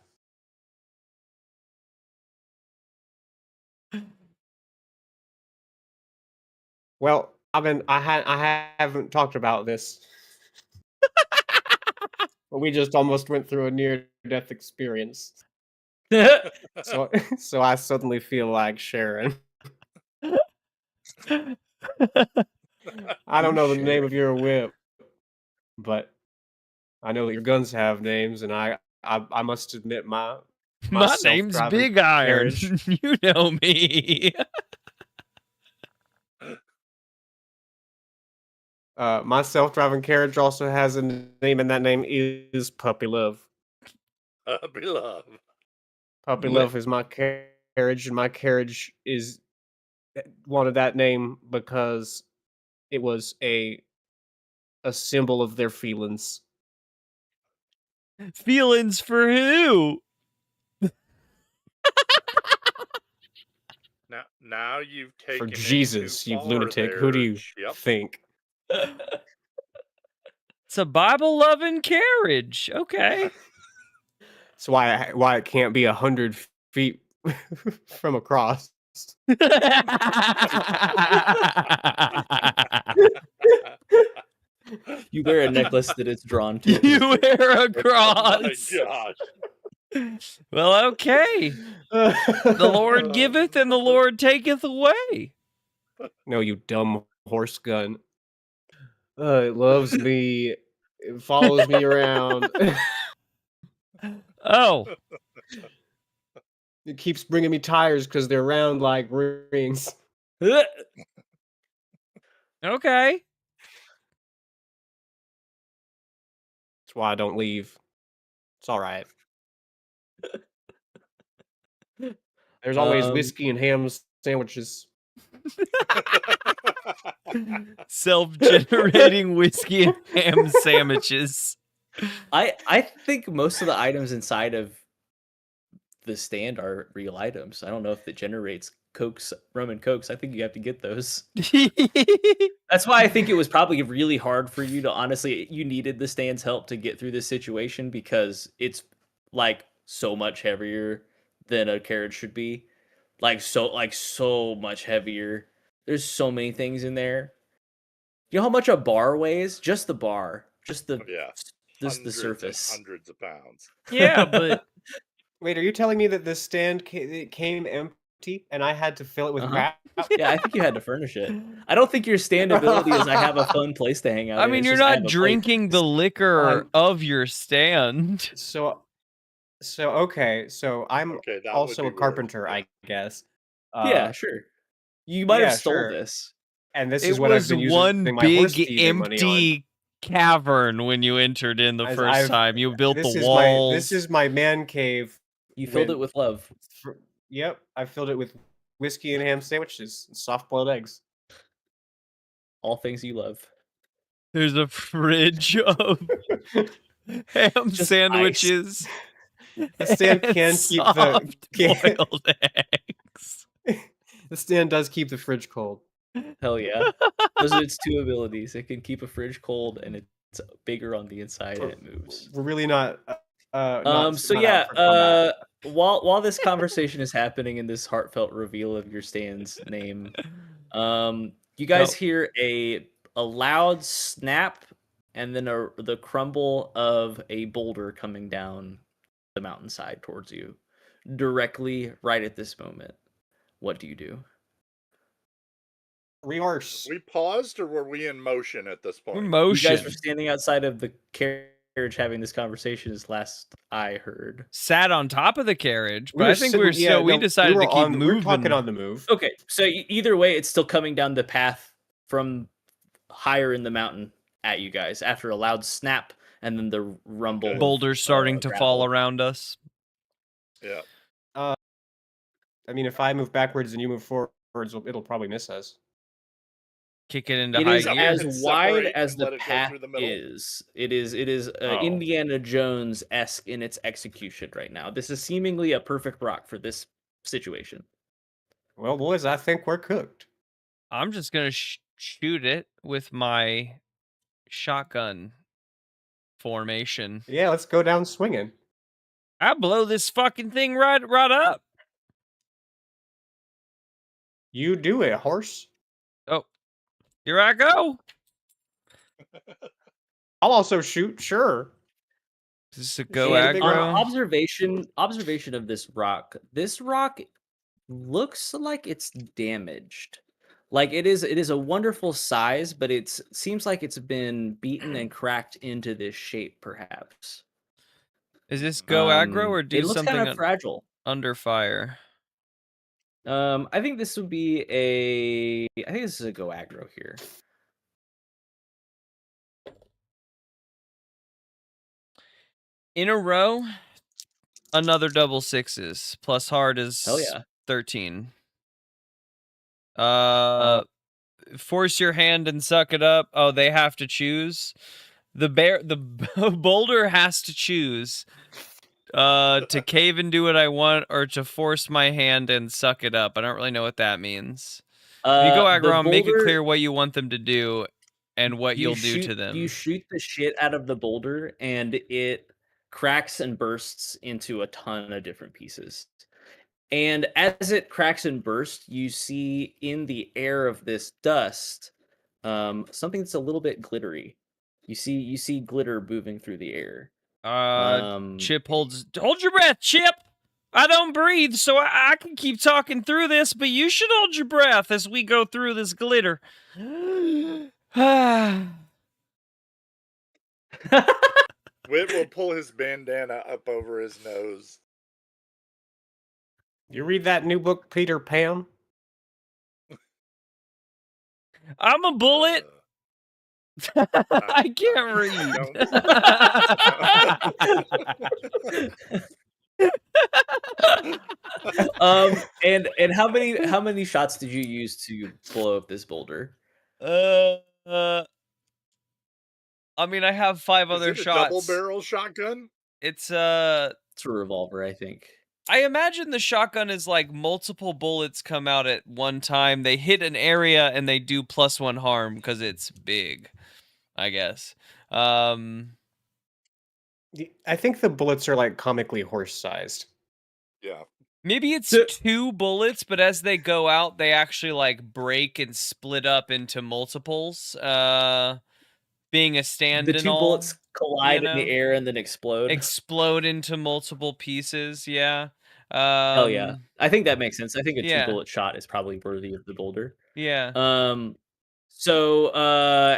A: Well, I haven't talked about this. But we just almost went through a near-death experience. So I suddenly feel like sharing. I don't know the name of your whip, but I know that your guns have names, and I must admit my
B: name's Big Iron. You know me.
A: My self-driving carriage also has a name, and that name is Puppy Love.
D: Puppy Love.
A: Puppy Love is my carriage, and my carriage wanted that name because it was a symbol of their feelings.
B: Feelings for who?
D: Now you've taken
A: for Jesus, you lunatic. Who do you think?
B: It's a Bible-loving carriage. Okay.
A: That's why it can't be 100 feet from across.
C: You wear a necklace that it's drawn to.
B: You wear a cross.
D: Oh my gosh.
B: Well, okay. The Lord giveth and the Lord taketh away.
A: No, you dumb horse gun. It loves me. It follows me around.
B: Oh.
A: It keeps bringing me tires because they're round like rings.
B: Okay.
A: That's why I don't leave. It's all right. There's always whiskey and ham sandwiches.
B: Self-generating whiskey and ham sandwiches.
C: I think most of the items inside of the stand are real items. I don't know if it generates Roman Cokes. I think you have to get those. That's why I think it was probably really hard for you to honestly. You needed the stand's help to get through this situation because it's like so much heavier than a carriage should be. Like so much heavier. There's so many things in there. You know how much a bar weighs? Just the bar. Just the the surface.
D: Hundreds of pounds.
B: Yeah, but
A: wait, are you telling me that this stand came empty and I had to fill it with crap?
C: Yeah, I think you had to furnish it. I don't think your stand ability is I have a fun place to hang out.
B: I mean, you're not drinking the liquor of your stand.
A: So okay, so I'm also a carpenter, I guess.
C: Yeah, sure. You might have stole this.
A: And this is what I've been using
B: one
A: my
B: big empty cavern when you entered in the first time. You built the walls.
A: This is my man cave.
C: You filled it with love.
A: Yep, I filled it with whiskey and ham sandwiches and soft-boiled eggs.
C: All things you love.
B: There's a fridge of ham sandwiches.
A: The stand can keep the
B: boiled eggs.
A: The stand does keep the fridge cold.
C: Hell yeah. Those are its two abilities. It can keep a fridge cold and it's bigger on the inside and it moves.
A: We're really not
C: while this conversation is happening in this heartfelt reveal of your stand's name, you guys hear a loud snap and then the crumble of a boulder coming down the mountainside towards you directly right at this moment. What do you do?
A: Reverse.
D: We paused, or were we in motion at this point?
B: Motion.
C: You guys were standing outside of the carriage having this conversation. As last I heard,
B: sat on top of the carriage, but I think we decided to keep moving.
A: We're talking on the move.
C: Okay, so either way, it's still coming down the path from higher in the mountain at you guys after a loud snap and then the rumble.
B: Boulders starting to fall around us.
D: Yeah.
A: I mean, if I move backwards and you move forwards, it'll probably miss us.
B: Kick it into high gear.
C: As wide as the path is. It is Indiana Jones-esque in its execution right now. This is seemingly a perfect rock for this situation.
A: Well, boys, I think we're cooked.
B: I'm just gonna shoot it with my shotgun formation.
A: Yeah, let's go down swinging.
B: I blow this fucking thing right up.
A: You do it, horse.
B: Oh, here I go.
A: I'll also shoot, sure.
B: Is this a go aggro?
C: Observation of this rock. This rock looks like it's damaged. Like it is a wonderful size, but it seems like it's been beaten and cracked into this shape, perhaps.
B: Is this go aggro or do something
C: kind of fragile
B: under fire?
C: I think this would be I think this is a go aggro here.
B: In a row, another double sixes. Plus hard is 13. Force your hand and suck it up. Oh, they have to choose. The boulder has to choose to cave and do what I want or to force my hand and suck it up. I don't really know what that means. If you go aggro, make it clear what you want them to do and what you'll do to them.
C: You shoot the shit out of the boulder and it cracks and bursts into a ton of different pieces. And as it cracks and bursts, you see in the air of this dust something that's a little bit glittery. You see glitter moving through the air.
B: Chip hold your breath, Chip. I don't breathe, so I can keep talking through this, but you should hold your breath as we go through this glitter.
D: Whit will pull his bandana up over his nose.
A: You read that new book, Peter Pan?
B: I'm a bullet. I can't read.
C: And how many shots did you use to blow up this boulder?
B: I mean, I have 5 other
D: Is it a
B: shots.
D: double barrel shotgun?
B: It's
C: a revolver, I think.
B: I imagine the shotgun is like multiple bullets come out at one time. They hit an area and they do +1 harm because it's big, I guess.
A: I think the bullets are like comically horse-sized.
D: Yeah.
B: Maybe it's 2 bullets, but as they go out, they actually like break and split up into multiples. Being a stand
C: The
B: and
C: 2
B: all,
C: bullets collide
B: you
C: in the
B: know?
C: air and then explode.
B: Explode into multiple pieces. Yeah.
C: Hell yeah. I think that makes sense. I think a
B: yeah.
C: 2-bullet shot is probably worthy of the boulder.
B: Yeah.
C: So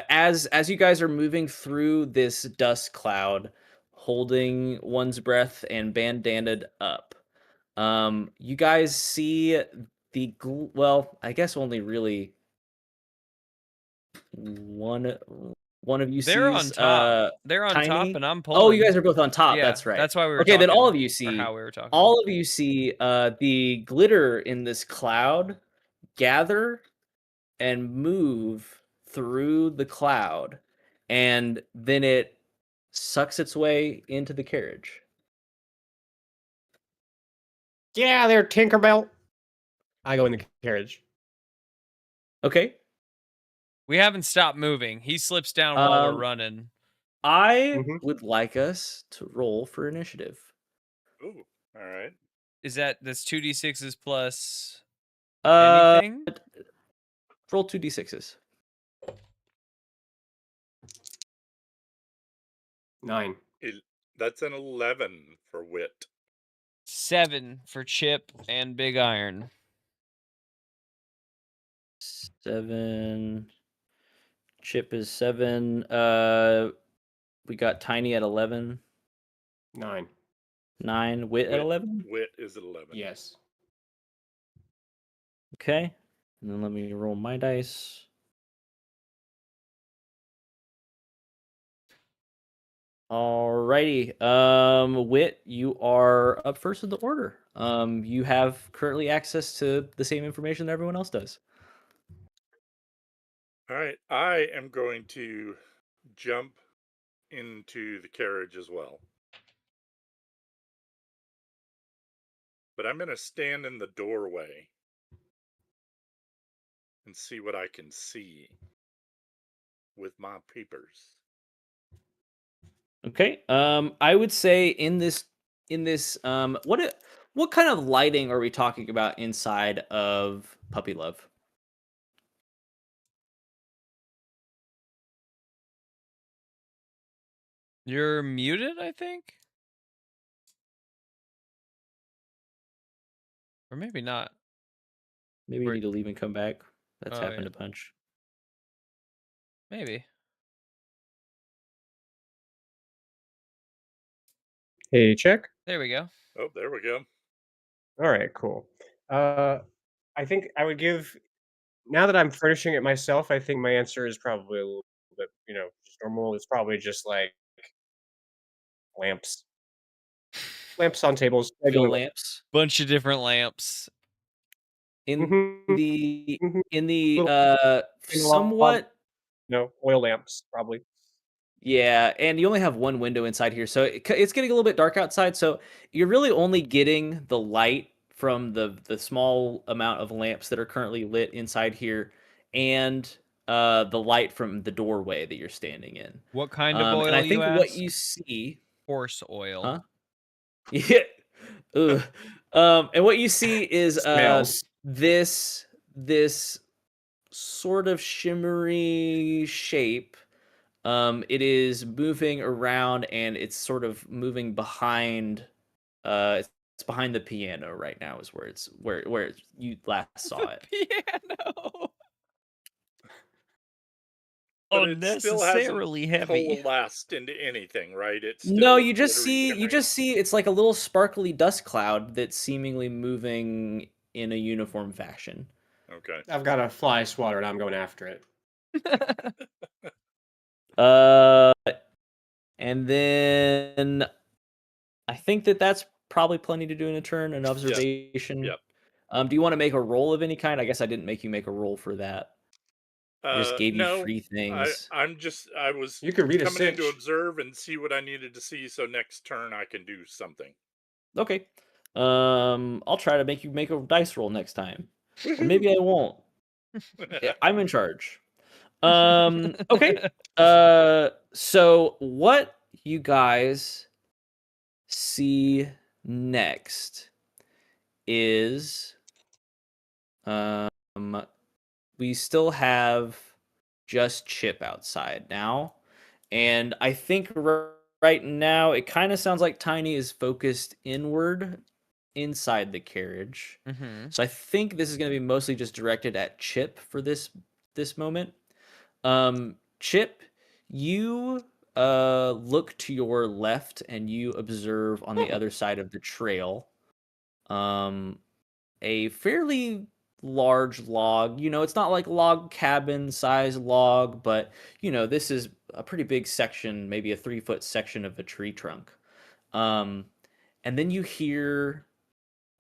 C: as you guys are moving through this dust cloud, holding one's breath and bandanaed up, you guys see the well, I guess only really one of you
B: They're
C: sees
B: on top. They're on
C: Tiny.
B: top and I'm pulling.
C: Oh, you guys are both on top.
B: Yeah,
C: that's right.
B: That's why we were
C: okay,
B: talking.
C: then all of you see
B: how we were talking.
C: all of you see the glitter in this cloud gather and move through the cloud, and then it sucks its way into the carriage.
A: Yeah, there, Tinkerbell. I go in the carriage.
C: Okay.
B: We haven't stopped moving. He slips down while we're running.
C: I would like us to roll for initiative.
D: Ooh, all right.
B: That's 2d6s plus anything?
C: Roll 2d6s.
A: 9.
D: That's an 11 for wit.
B: 7 for Chip and Big Iron.
C: 7. Chip is 7. We got Tiny at 11.
A: 9.
C: 9. Wit at 11?
D: Wit is at 11.
A: Yes.
C: Okay. And then let me roll my dice. Alrighty. Wit, you are up first in the order. You have currently access to the same information that everyone else does.
D: All right. I am going to jump into the carriage as well. But I'm going to stand in the doorway and see what I can see with my peepers.
C: Okay. I would say in this what kind of lighting are we talking about inside of Puppy Love?
B: You're muted, I think? Or maybe not.
C: Maybe you need to leave and come back. That's happened
B: yeah.
C: a bunch.
B: Maybe.
A: Hey, check.
B: There we go.
D: Oh, there we go.
A: All right, cool. I think I would give. Now that I'm furnishing it myself, I think my answer is probably a little bit, just normal. It's probably just like lamps. Lamps on tables. Regular
C: lamps.
B: Bunch of different lamps.
C: In the somewhat
A: oil lamps probably.
C: Yeah, and you only have one window inside here, so it's getting a little bit dark outside. So you're really only getting the light from the small amount of lamps that are currently lit inside here, and the light from the doorway that you're standing in.
B: What kind of oil?
C: And I think
B: you
C: what
B: asked?
C: you see,
B: horse oil.
C: huh? Yeah. And what you see is this sort of shimmery shape. It is moving around, and it's sort of moving behind. It's behind the piano right now. Is where you last saw it.
B: Piano.
D: But
B: Unnecessarily
D: it still
B: heavy.
D: coalesced into anything, right? It's
C: No, you just see it's like a little sparkly dust cloud that's seemingly moving in a uniform fashion.
D: Okay.
A: I've got a fly swatter and I'm going after it.
C: And then I think that's probably plenty to do in a turn, an observation.
D: Yep.
C: Do you want to make a roll of any kind? I guess I didn't make you make a roll for that. I just gave you
D: No,
C: free things.
D: I was
A: You could read a
D: coming in to
A: cinch.
D: observe and see what I needed to see, so next turn I can do something.
C: Okay. I'll try to make you make a dice roll next time. Or maybe I won't. I'm in charge. Okay. So what you guys see next is we still have just Chip outside now. And I think right now it kind of sounds like Tiny is focused inward inside the carriage.
B: Mm-hmm.
C: So I think this is going to be mostly just directed at Chip for this moment. Chip, you look to your left and you observe on the other side of the trail a fairly large log. You know, it's not like log cabin size log, but you know, this is a pretty big section, maybe a 3-foot section of a tree trunk. And then you hear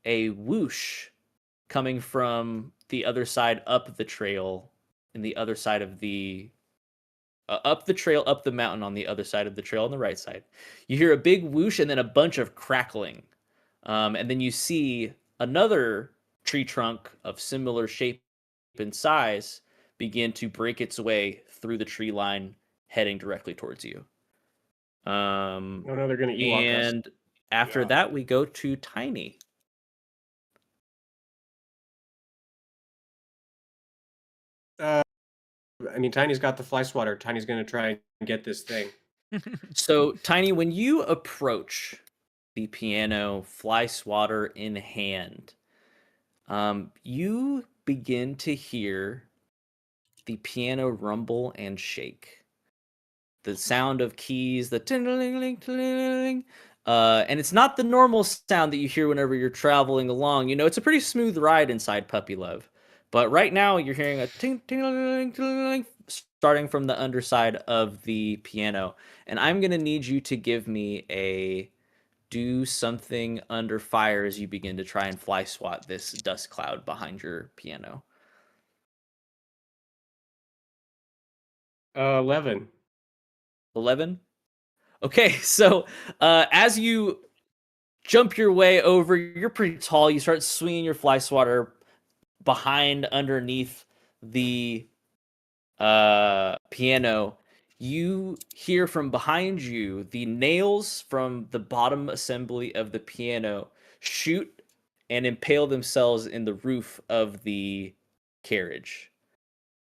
C: a whoosh coming from the other side up the trail, and the other side of the up the trail, up the mountain on the other side of the trail on the right side. You hear a big whoosh and then a bunch of crackling. And then you see another tree trunk of similar shape and size begin to break its way through the tree line, heading directly towards you.
A: Oh no, they're gonna Ewok us.
C: And after that, we go to Tiny.
A: I mean, Tiny's got the fly swatter. Tiny's gonna try and get this thing.
C: So, Tiny, when you approach the piano, fly swatter in hand, you begin to hear the piano rumble and shake. The sound of keys, the ting-a-ling-ling, and it's not the normal sound that you hear whenever you're traveling along. You know, it's a pretty smooth ride inside Puppy Love. But right now, you're hearing a ting-a-ling-ling starting from the underside of the piano. And I'm going to need you to give me a do something under fire as you begin to try and fly swat this dust cloud behind your piano.
A: 11.
C: 11? Okay, so as you jump your way over, you're pretty tall. You start swinging your fly swatter behind, underneath the piano. You hear from behind you the nails from the bottom assembly of the piano shoot and impale themselves in the roof of the carriage.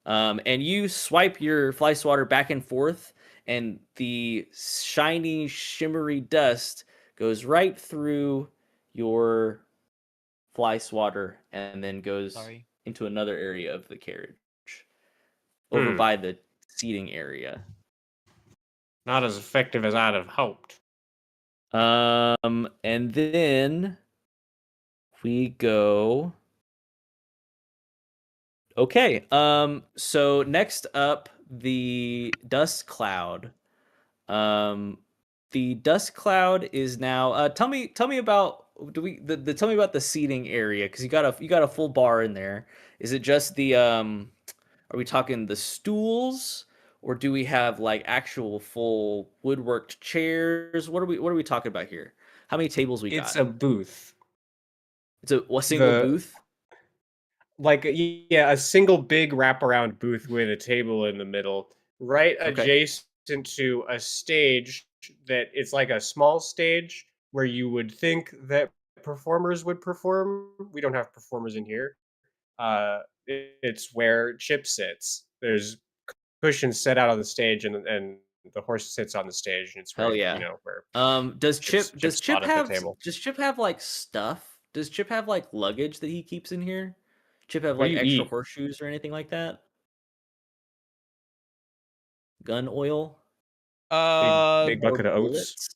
C: And you swipe your fly swatter back and forth, and the shiny, shimmery dust goes right through your fly swatter and then goes into another area of the carriage over by the seating area.
A: Not as effective as I'd have hoped.
C: And then we go. Okay. So next up, the dust cloud. The dust cloud is now. Tell me about. Tell me about the seating area, because you got a full bar in there. Is it just the Are we talking the stools, or do we have like actual full woodworked chairs? What are we talking about here? How many tables we got?
A: It's a booth.
C: It's a single booth?
A: Like, yeah, a single big wraparound booth with a table in the middle, right adjacent to a stage that it's like a small stage where you would think that performers would perform. We don't have performers in here. It's where Chip sits. There's cushions set out on the stage, and the horse sits on the stage, and it's where, you know, where
C: does Chip have
A: table.
C: Does Chip have like stuff? Does Chip have like luggage that he keeps in here? Chip have
A: What
C: like
A: do you
C: extra
A: eat?
C: horseshoes or anything like that? Gun oil?
A: Big bucket of oats.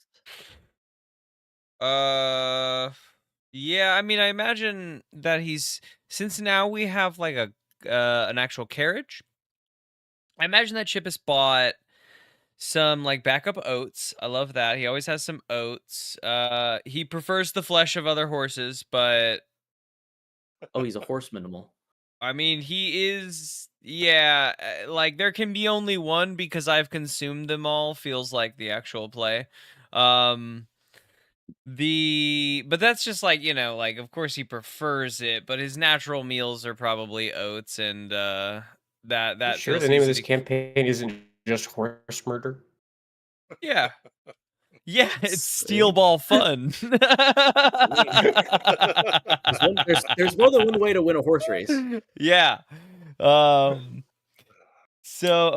B: Yeah, I mean, I imagine that since now we have like an actual carriage, I imagine that Chip has bought some like backup oats. I love that. He always has some oats. He prefers the flesh of other horses, but
C: oh, he's a horse minimal.
B: I mean, he is. Yeah, like there can be only one because I've consumed them all. Feels like the actual play. But that's just like, like of course he prefers it, but his natural meals are probably oats and that
A: Sure,
B: feels
A: the name of
B: easy
A: this
B: to
A: campaign isn't just horse murder.
B: Yeah. Yeah, it's steel ball fun.
C: There's more than one way to win a horse race.
B: Yeah. So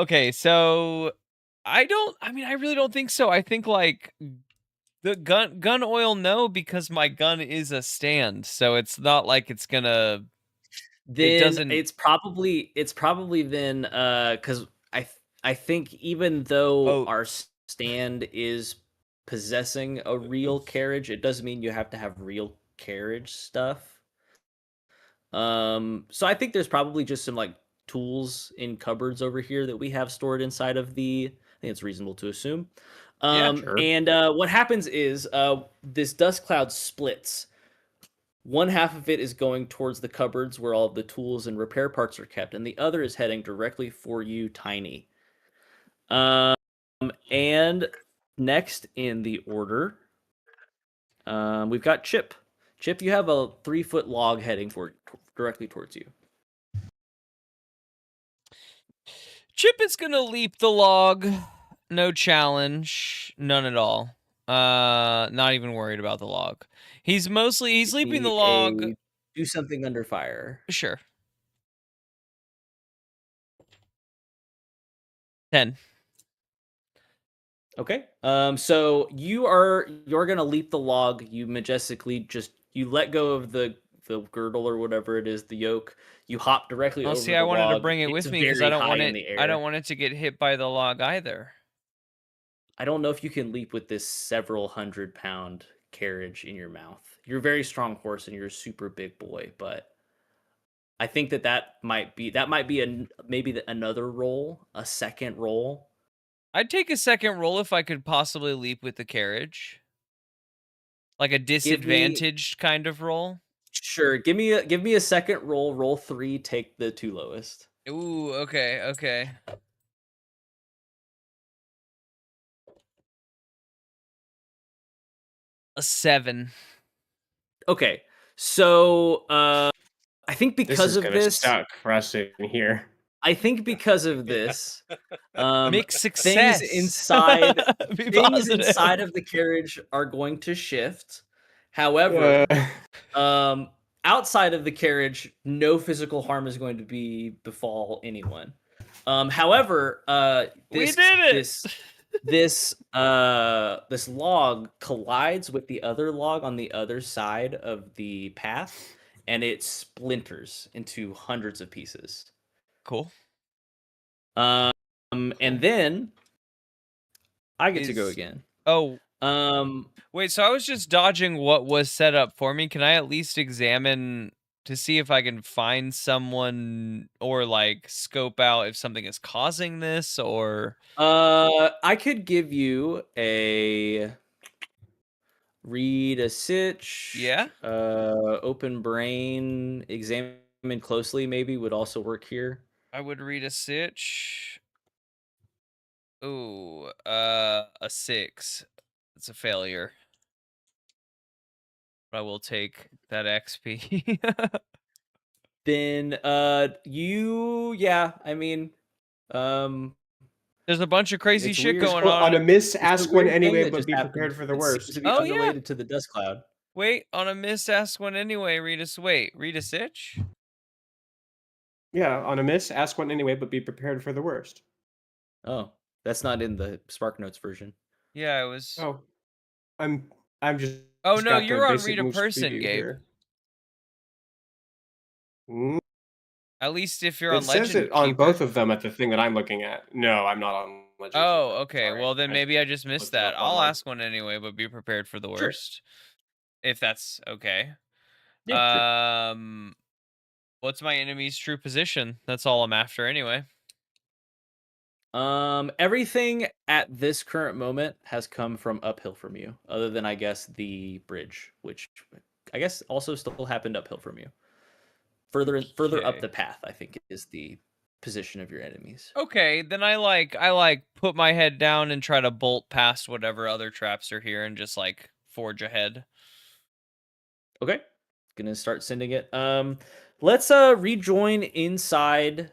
B: I really don't think so. I think like the gun oil, no, because my gun is a stand, so it's not like it's gonna.
C: Then it's probably then because I think even though our stand is possessing a real carriage, it doesn't mean you have to have real carriage stuff. So I think there's probably just some like tools in cupboards over here that we have stored inside of the. I think it's reasonable to assume.
A: Sure.
C: And what happens is this dust cloud splits. One half of it is going towards the cupboards where all of the tools and repair parts are kept, and the other is heading directly for you, Tiny. And next in the order, we've got Chip. Chip, you have a 3-foot log heading directly towards you.
B: Chip is gonna leap the log. No challenge. None at all. Not even worried about the log. He's leaping the log.
C: Do something under fire.
B: Sure. 10.
C: Okay. So you're gonna leap the log. You majestically you let go of the girdle or whatever it is, the yoke. You hop directly over the log.
B: I wanted to bring it with me because I don't want it to get hit by the log either.
C: I don't know if you can leap with this several 100-pound carriage in your mouth. You're a very strong horse and you're a super big boy, but I think that might be maybe another roll, a second roll.
B: I'd take a second roll if I could possibly leap with the carriage. Like a disadvantaged kind of roll.
C: Sure. Give me a second roll. Roll 3. Take the 2 lowest.
B: Ooh. Okay. A 7.
C: Okay. So I think because of this,
A: suck for us in here.
C: I think because of this,
B: mixed success.
C: Things inside of the carriage are going to shift. However, outside of the carriage, no physical harm is going to befall anyone. However,
B: we did it.
C: This log collides with the other log on the other side of the path, and it splinters into hundreds of pieces.
B: Cool.
C: And then I get to go again.
B: Oh. Wait, so I was just dodging what was set up for me. Can I at least examine to see if I can find someone or like scope out if something is causing this or
C: I could give you a read a sitch.
B: Yeah.
C: Open brain, examine closely maybe would also work here.
B: I would read a sitch. Ooh, a 6. It's a failure. But I will take that XP.
C: Then
B: there's a bunch of crazy shit going
A: on. On a miss, ask one anyway, but be prepared for the worst.
C: Unrelated to the dust cloud.
B: Wait, on a miss, ask one anyway. Read a sitch?
A: Yeah, on a miss, ask one anyway, but be prepared for the worst.
C: Oh, that's not in the Spark Notes version.
B: Yeah, it was.
A: Oh, I'm just.
B: Oh no, you're on read a person, Gabe. At least if you're on Legend.
A: It says it on both of them at the thing that I'm looking at. No, I'm not on Legend.
B: Oh, okay. Sorry. Well, then maybe I just missed that. I'll ask one anyway, but be prepared for the worst. Sure. If that's okay. Yeah, sure. What's my enemy's true position? That's all I'm after anyway.
C: Everything at this current moment has come from uphill from you, other than I guess the bridge, which I guess also still happened uphill from you. Further up
B: Okay.
C: the path, I think, is the position of your enemies.
B: Okay, then I put my head down and try to bolt past whatever other traps are here and just like forge ahead.
C: Okay. Gonna start sending it. Let's rejoin inside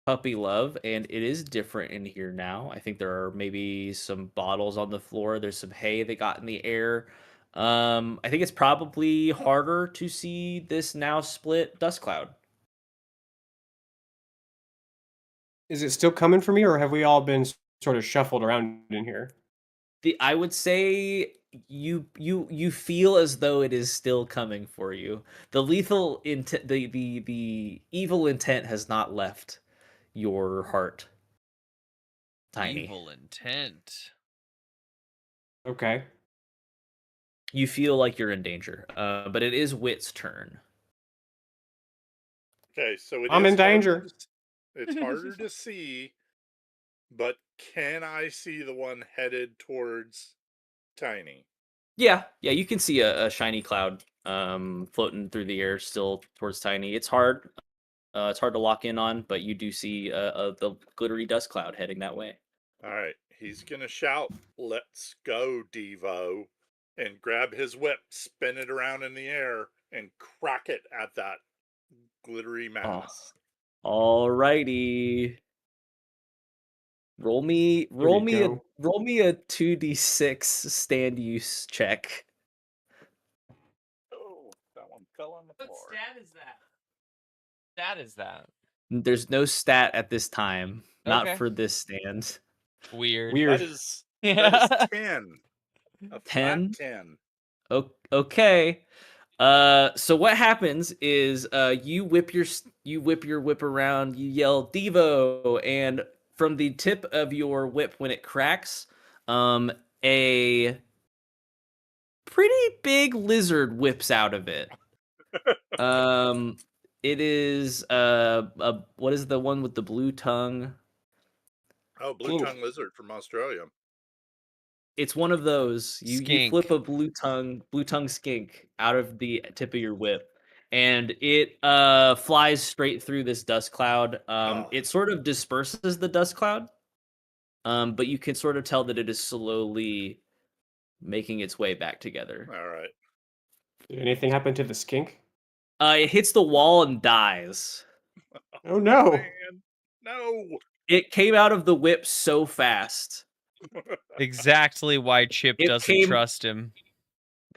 C: Puppy Love, and it is different in here now. I think there are maybe some bottles on the floor. There's some hay that got in the air. I think it's probably harder to see this now split dust cloud.
A: Is it still coming for me, or have we all been sort of shuffled around in here?
C: I would say you feel as though it is still coming for you. The lethal intent, the evil intent has not left your heart. Tiny.
B: Evil intent.
A: Okay.
C: You feel like you're in danger, but it is Wit's turn.
D: Okay, so
A: I'm in danger.
D: It's harder to see, but can I see the one headed towards Tiny?
C: Yeah, you can see a shiny cloud floating through the air still towards Tiny. It's hard. It's hard to lock in on, but you do see the glittery dust cloud heading that way.
D: All right, he's gonna shout, "Let's go, Devo," and grab his whip, spin it around in the air, and crack it at that glittery mass.
C: Alrighty. Roll me a 2d6 stand use check.
D: Oh, that one fell on the
B: What
D: floor.
B: stat is that? Stat is that?
C: There's no stat at this time. Not
B: Okay.
C: for this stand.
B: Weird.
D: That is 10. A
C: 10?
D: flat 10.
C: Okay. So what happens is you whip your whip around, you yell Devo, and from the tip of your whip when it cracks, a pretty big lizard whips out of it. It is what is the one with the blue tongue?
D: Oh, blue tongue lizard from Australia.
C: It's one of those. You flip a blue tongue skink out of the tip of your whip, and it flies straight through this dust cloud. It sort of disperses the dust cloud, but you can sort of tell that it is slowly making its way back together.
D: All right.
A: Did anything happen to the skink?
C: It hits the wall and dies.
A: Oh no!
D: Man. No.
C: It came out of the whip so fast.
B: Exactly why Chip doesn't trust him.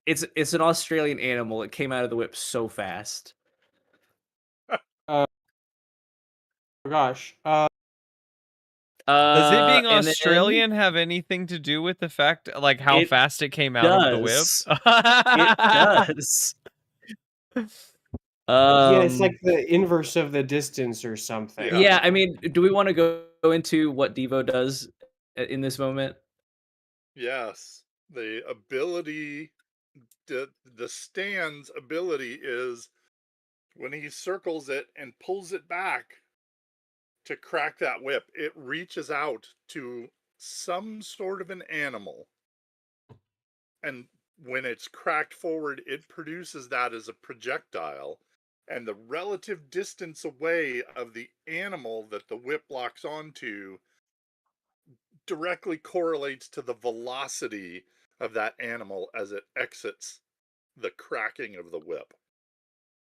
C: It's an Australian animal. It came out of the whip so fast.
A: Gosh.
B: Does it being Australian have anything to do with the fact, like how fast it came out of the whip?
C: It does.
A: Yeah, it's like the inverse of the distance or something.
C: Yeah, I mean, do we want to go into what Devo does in this moment?
D: Yes. The ability, the stand's ability is when he circles it and pulls it back to crack that whip, it reaches out to some sort of an animal. And when it's cracked forward, it produces that as a projectile. And the relative distance away of the animal that the whip locks onto directly correlates to the velocity of that animal as it exits the cracking of the whip.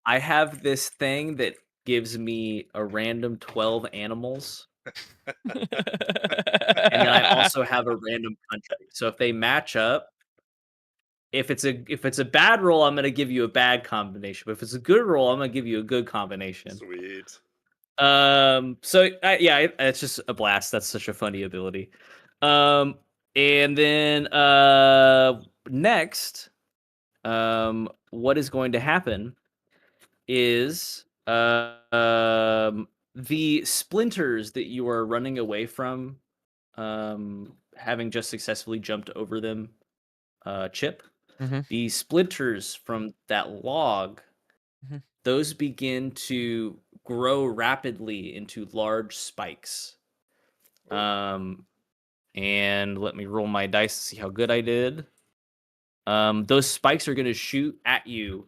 C: I have this thing that gives me a random 12 animals. And then I also have a random country. So if they match up, if it's a bad roll, I'm going to give you a bad combination. But if it's a good roll, I'm going to give you a good combination.
D: Sweet.
C: So yeah, it's just a blast. That's such a funny ability. And then next, what is going to happen is the splinters that you are running away from, having just successfully jumped over them, Chip.
B: Mm-hmm.
C: The splinters from that log, those begin to grow rapidly into large spikes. And let me roll my dice to see how good I did. Those spikes are going to shoot at you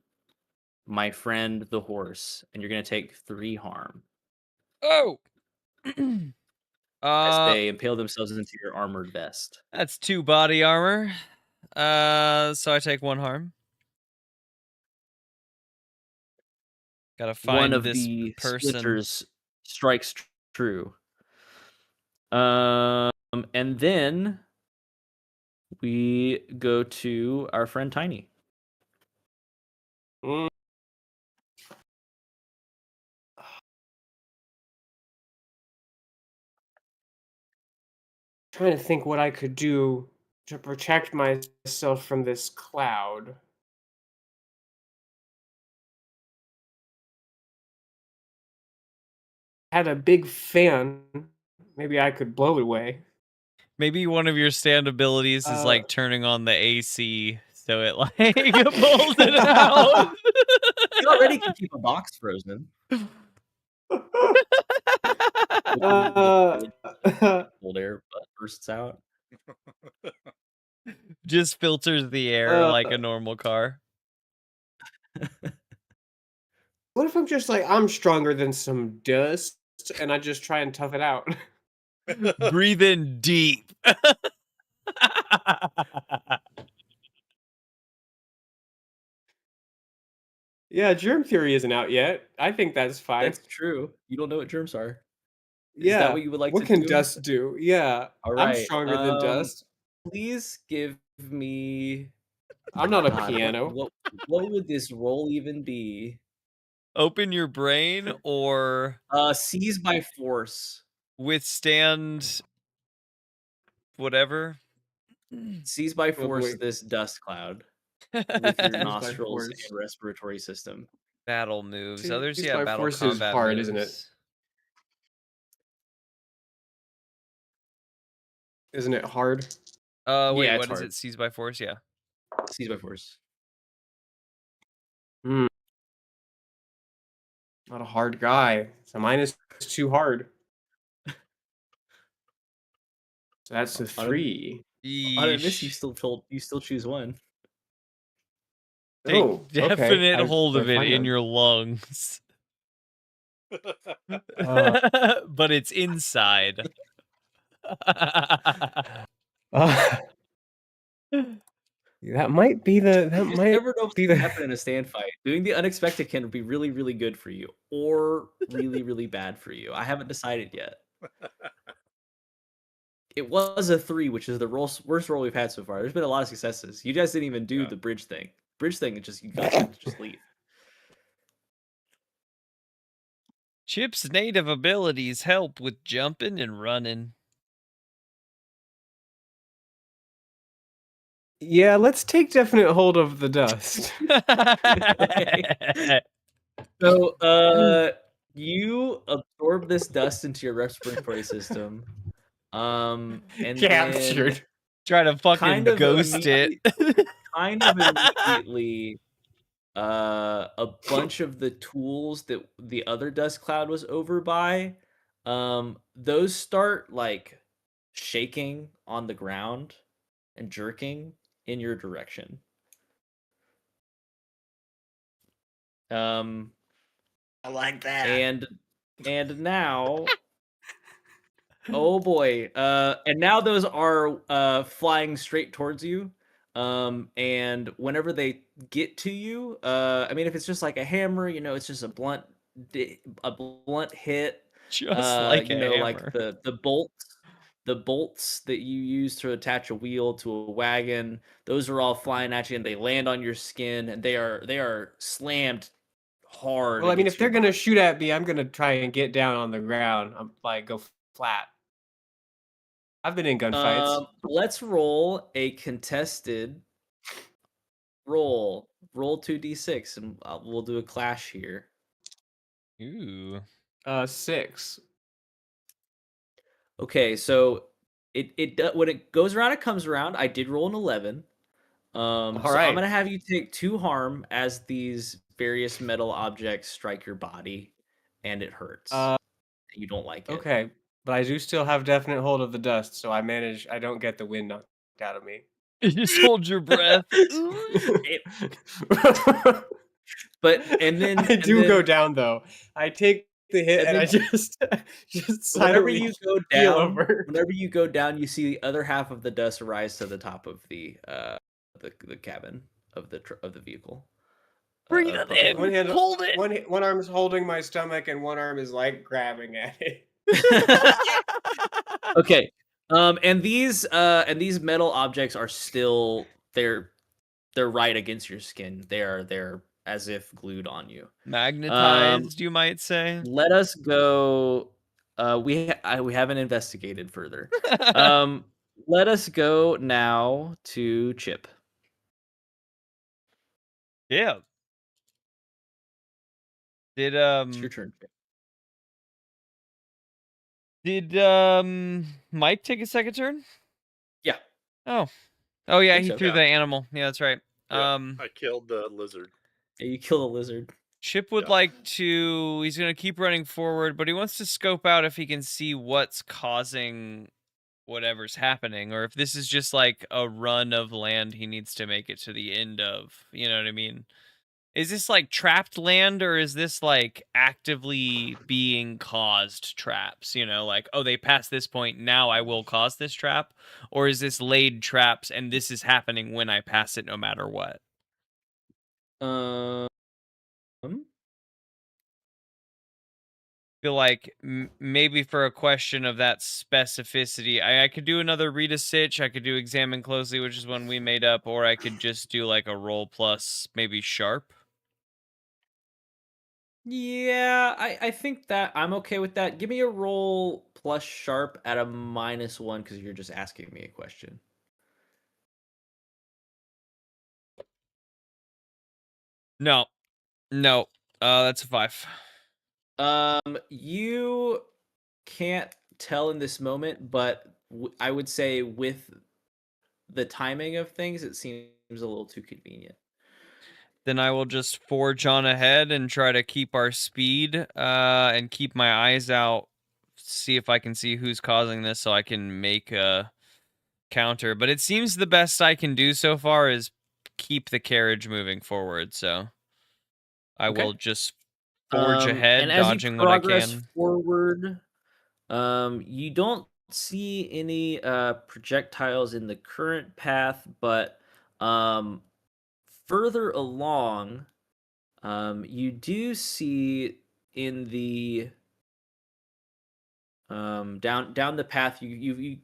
C: my friend the horse, and you're gonna take 3 harm
B: Oh.
C: as they impale themselves into your armored vest.
B: That's 2 body armor. So I take 1 harm. Gotta find
C: One of
B: this
C: the
B: person.
C: splinters strikes true. And then we go to our friend Tiny.
A: Trying to think what I could do to protect myself from this cloud. Had a big fan. Maybe I could blow it away.
B: Maybe one of your stand abilities is like turning on the AC so it like pulls it out.
C: You already can keep a box frozen. Cold air bursts out.
B: Just filters the air like a normal car.
A: What if I'm just like, I'm stronger than some dust, and I just try and tough it out?
B: Breathe in deep.
A: Yeah, germ theory isn't out yet. I think that's fine.
C: That's true. You don't know what germs are.
A: Yeah.
C: Is that what you would like to do?
A: What can dust do? Yeah.
C: All right.
A: I'm stronger than dust.
C: Please give me...
A: I'm not a piano.
C: What would this roll even be?
B: Open your brain or...
C: seize by force.
B: Withstand... whatever.
C: Seize by force this dust cloud with your nostrils and respiratory system.
B: Battle moves.
A: Seize
B: Others,
A: by
B: battle
A: force
B: combat
A: is hard,
B: moves.
A: isn't it? Isn't it hard?
B: Wait,
C: yeah,
B: what is it? Seize by force? Yeah.
C: Seize by force.
A: Not a hard guy. So mine is too hard. So that's a 3.
C: On a miss, you still choose one.
B: Take definite hold of it in your lungs. But it's inside.
A: That might be the. That
C: you
A: might
C: never know what's
A: be
C: gonna
A: the.
C: happen in a stand fight. Doing the unexpected can be really, really good for you, or really, really bad for you. I haven't decided yet. It was a 3, which is the worst roll we've had so far. There's been a lot of successes. You guys didn't even do the bridge thing. Bridge thing, it's just you guys have to just leave.
B: Chip's native abilities help with jumping and running.
A: Yeah, let's take definite hold of the dust.
C: So, you absorb this dust into your respiratory system. And
A: Captured.
C: then
B: try to fucking ghost it.
C: Kind of immediately, a bunch of the tools that the other dust cloud was over by, those start like shaking on the ground and jerking in your direction.
F: I like that.
C: And now, oh boy, and now those are flying straight towards you. And whenever they get to you, I mean, if it's just like a hammer, you know, it's just a blunt hit.
B: Just like
C: you
B: a
C: know,
B: hammer.
C: like the bolts that you use to attach a wheel to a wagon, those are all flying at you, and they land on your skin, and they are slammed hard.
A: Well, I mean, if they're gonna shoot at me, I'm gonna try and get down on the ground. I'm like go flat. I've been in gunfights.
C: Let's roll a contested roll. Roll 2d6, and we'll do a clash here.
B: Ooh.
A: 6.
C: Okay, so it when it goes around, it comes around. I did roll an 11.
A: All
C: so
A: right.
C: I'm gonna have you take 2 harm as these various metal objects strike your body, and it hurts. You don't like it.
A: Okay, but I do still have definite hold of the dust, so I don't get the wind knocked out of me.
B: You just hold your breath.
C: and then
A: I do go down though. I take the hit and I just
C: whenever
A: silently
C: you go
A: keel
C: down,
A: over.
C: you see the other half of the dust rise to the top of the cabin of the vehicle.
B: Bring it in.
A: One hand,
B: Hold it.
A: one arm is holding my stomach and one arm is like grabbing at it.
C: Okay. And these metal objects are still they're right against your skin. They're as if glued on you.
B: Magnetized, you might say.
C: Let us go. We haven't investigated further. Let us go now to Chip.
B: Yeah.
C: It's your turn, Chip.
B: Did Mike take a second turn?
C: Yeah.
B: Oh yeah, he threw the animal. Yeah, that's right.
D: Yeah, I killed the lizard.
C: Yeah, you killed a lizard.
B: Chip would like to. He's gonna keep running forward, but he wants to scope out if he can see what's causing whatever's happening, or if this is just like a run of land he needs to make it to the end of. You know what I mean? Is this like trapped land, or is this like actively being caused traps? You know, like, oh, they passed this point, now I will cause this trap? Or is this laid traps and this is happening when I pass it no matter what? Feel like maybe for a question of that specificity, I could do another read a sitch, I could do examine closely, which is one we made up, or I could just do like a roll plus maybe sharp.
C: Yeah, I think that I'm okay with that. Give me a roll plus sharp at a -1 because you're just asking me a question.
B: No. That's a 5.
C: You can't tell in this moment, but I would say with the timing of things, it seems a little too convenient.
B: Then I will just forge on ahead and try to keep our speed and keep my eyes out, see if I can see who's causing this so I can make a counter. But it seems the best I can do so far is keep the carriage moving forward, so I will just forge ahead,
C: and as
B: dodging
C: you
B: what I
C: progress
B: can.
C: forward, you don't see any projectiles in the current path, but further along, you do see in the down the path you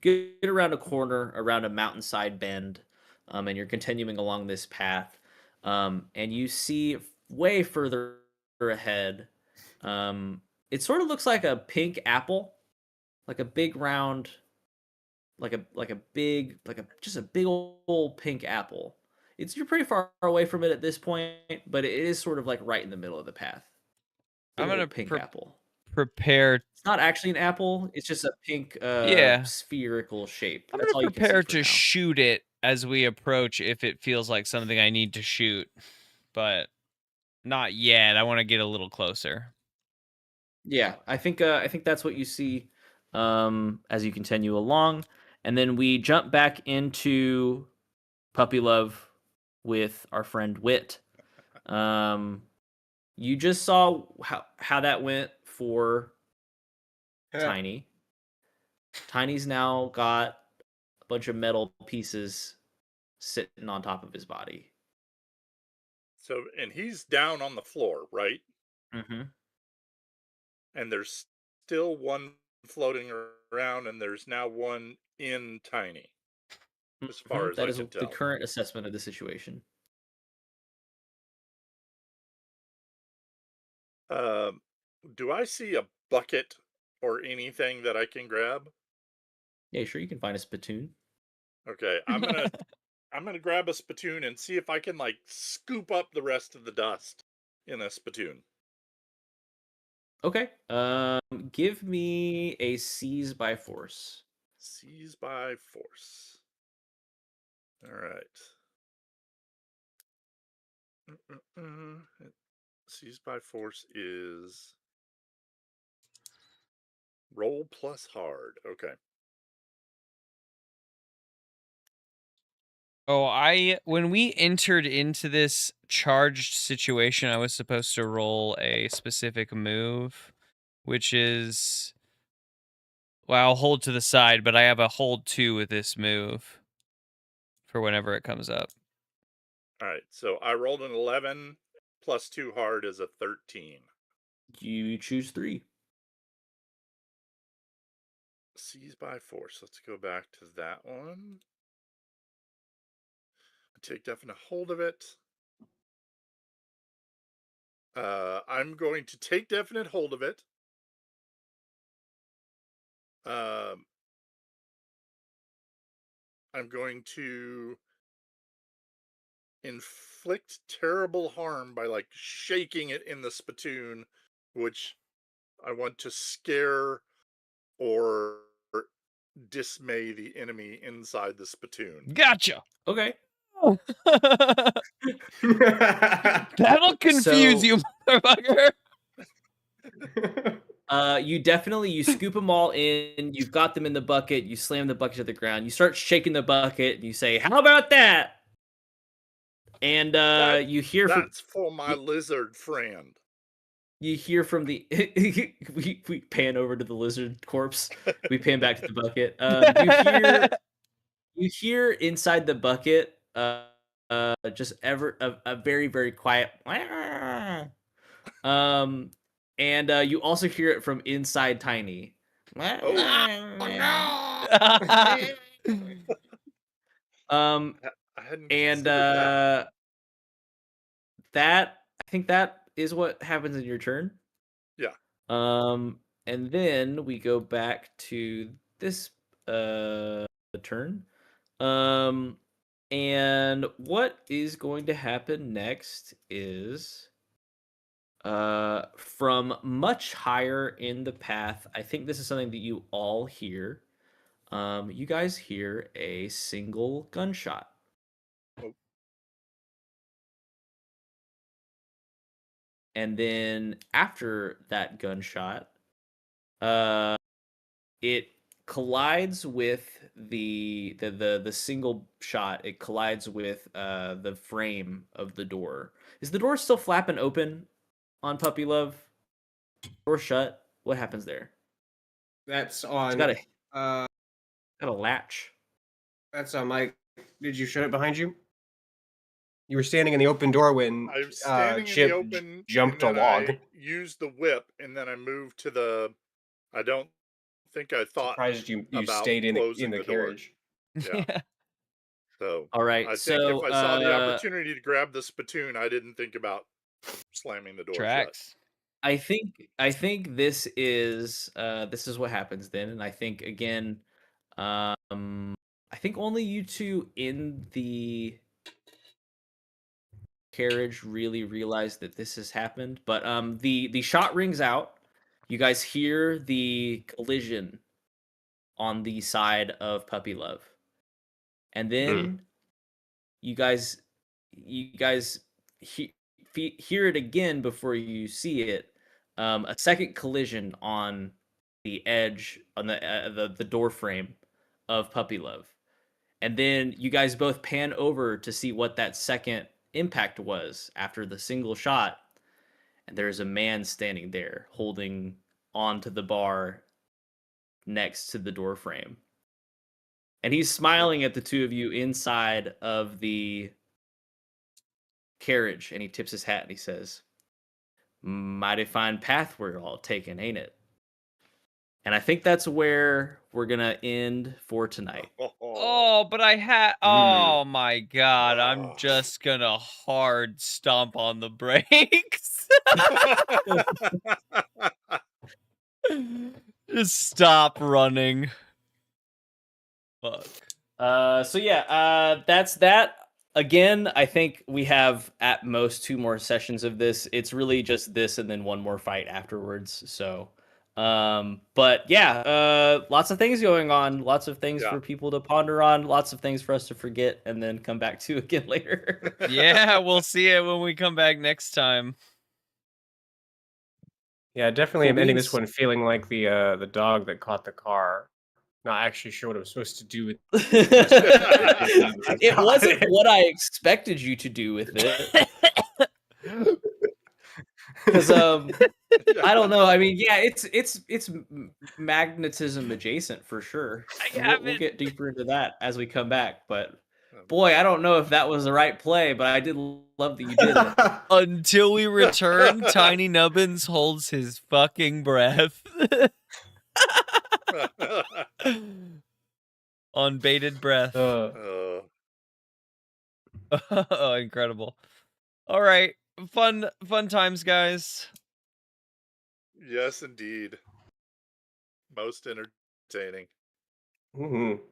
C: get around a corner, around a mountainside bend, and you're continuing along this path, and you see way further ahead. It sort of looks like a pink apple, like a big round, like a big just a big old pink apple. You're pretty far away from it at this point, but it is sort of like right in the middle of the path.
B: I'm gonna
C: pink apple.
B: Prepare.
C: It's not actually an apple. It's just a pink, spherical shape.
B: I'm
C: That's
B: gonna
C: all
B: prepare
C: you can see
B: to shoot it as we approach if it feels like something I need to shoot, but not yet. I want to get a little closer.
C: Yeah, I think that's what you see as you continue along, and then we jump back into Puppy Love with our friend Wit. You just saw how that went for Tiny. Tiny's now got a bunch of metal pieces sitting on top of his body.
D: So, and he's down on the floor, right?
C: Mm-hmm.
D: And there's still one floating around, and there's now one in Tiny, as far as
C: that
D: I
C: is
D: can
C: the
D: tell.
C: current assessment of the situation.
D: Do I see a bucket or anything that I can grab?
C: Yeah, sure, you can find a spittoon.
D: Okay, I'm gonna grab a spittoon and see if I can like scoop up the rest of the dust in a spittoon.
C: Okay. Give me a seize by force.
D: Seize by force. All right. Seize by force is roll plus hard. Okay.
B: Oh, when we entered into this charged situation, I was supposed to roll a specific move, which is, well, I'll hold to the side, but I have a hold 2 with this move for whenever it comes up.
D: All right, so I rolled an 11 plus 2 hard is a 13.
C: You choose 3.
D: Seize by force. Let's go back to that one. Take definite hold of it. I'm going to take definite hold of it. I'm going to inflict terrible harm by like shaking it in the spittoon, which I want to scare or dismay the enemy inside the spittoon.
B: Gotcha.
C: Okay.
B: That'll confuse you, motherfucker.
C: You scoop them all in, you've got them in the bucket, you slam the bucket to the ground, you start shaking the bucket, and you say, "How about that?" And you hear from
D: That's for my lizard friend.
C: you hear from the we pan over to the lizard corpse. We pan back to the bucket. You hear inside the bucket just a very, very quiet and you also hear it from inside Tiny.
D: Oh no! I hadn't
C: And
D: considered
C: that I think that is what happens in your turn.
D: Yeah.
C: And then we go back to this turn. And what is going to happen next is from much higher in the path. I think this is something that you all hear. You guys hear a single gunshot.
D: Oh.
C: And then after that gunshot, it collides with the single shot. It collides with the frame of the door. Is the door still flapping open on Puppy Love? Door shut. What happens there?
A: That's on.
C: It's got a latch.
A: That's on Mike. Did you shut it behind you? You were standing in the open door when
D: I was standing
A: Chip
D: in the open,
A: jumped a
D: and then
A: log.
D: I used the whip, and then I moved to the. I don't think I thought.
A: Surprised you
D: about
A: stayed in
D: closing
A: the
D: door.
A: carriage.
D: Yeah. So
C: All right.
D: I think if I saw the opportunity to grab the spittoon, I didn't think about slamming the door shut.
C: I think this is what happens then, and I think again, I think only you two in the carriage really realize that this has happened. But the shot rings out. You guys hear the collision on the side of Puppy Love, and then you guys hear it again before you see it. A second collision on the edge on the door frame of Puppy Love, and then you guys both pan over to see what that second impact was after the single shot, and there's a man standing there holding onto the bar next to the door frame, and he's smiling at the two of you inside of the carriage, and he tips his hat and he says, "Mighty fine path we're all taking, ain't it?" And I think that's where we're gonna end for tonight.
B: Oh, but I had. Oh my god! I'm just gonna hard stomp on the brakes. Just stop running. Fuck.
C: So yeah, that's that. Again, I think we have at most 2 more sessions of this. It's really just this and then one more fight afterwards. So, but yeah, lots of things going on, lots of things for people to ponder on, lots of things for us to forget and then come back to again later.
B: Yeah, we'll see it when we come back next time.
A: Yeah, definitely. I'm ending this one feeling like the dog that caught the car not actually sure what I'm supposed to do with
C: It wasn't what I expected you to do with it. Because I don't know. I mean, yeah, it's magnetism adjacent for sure. We'll get deeper into that as we come back. But boy, I don't know if that was the right play, but I did love that you did it.
B: Until we return, Tiny Nubbins holds his fucking breath. On bated breath. Oh, incredible. All right. Fun times, guys.
D: Yes, indeed. Most entertaining.
A: Mm-hmm.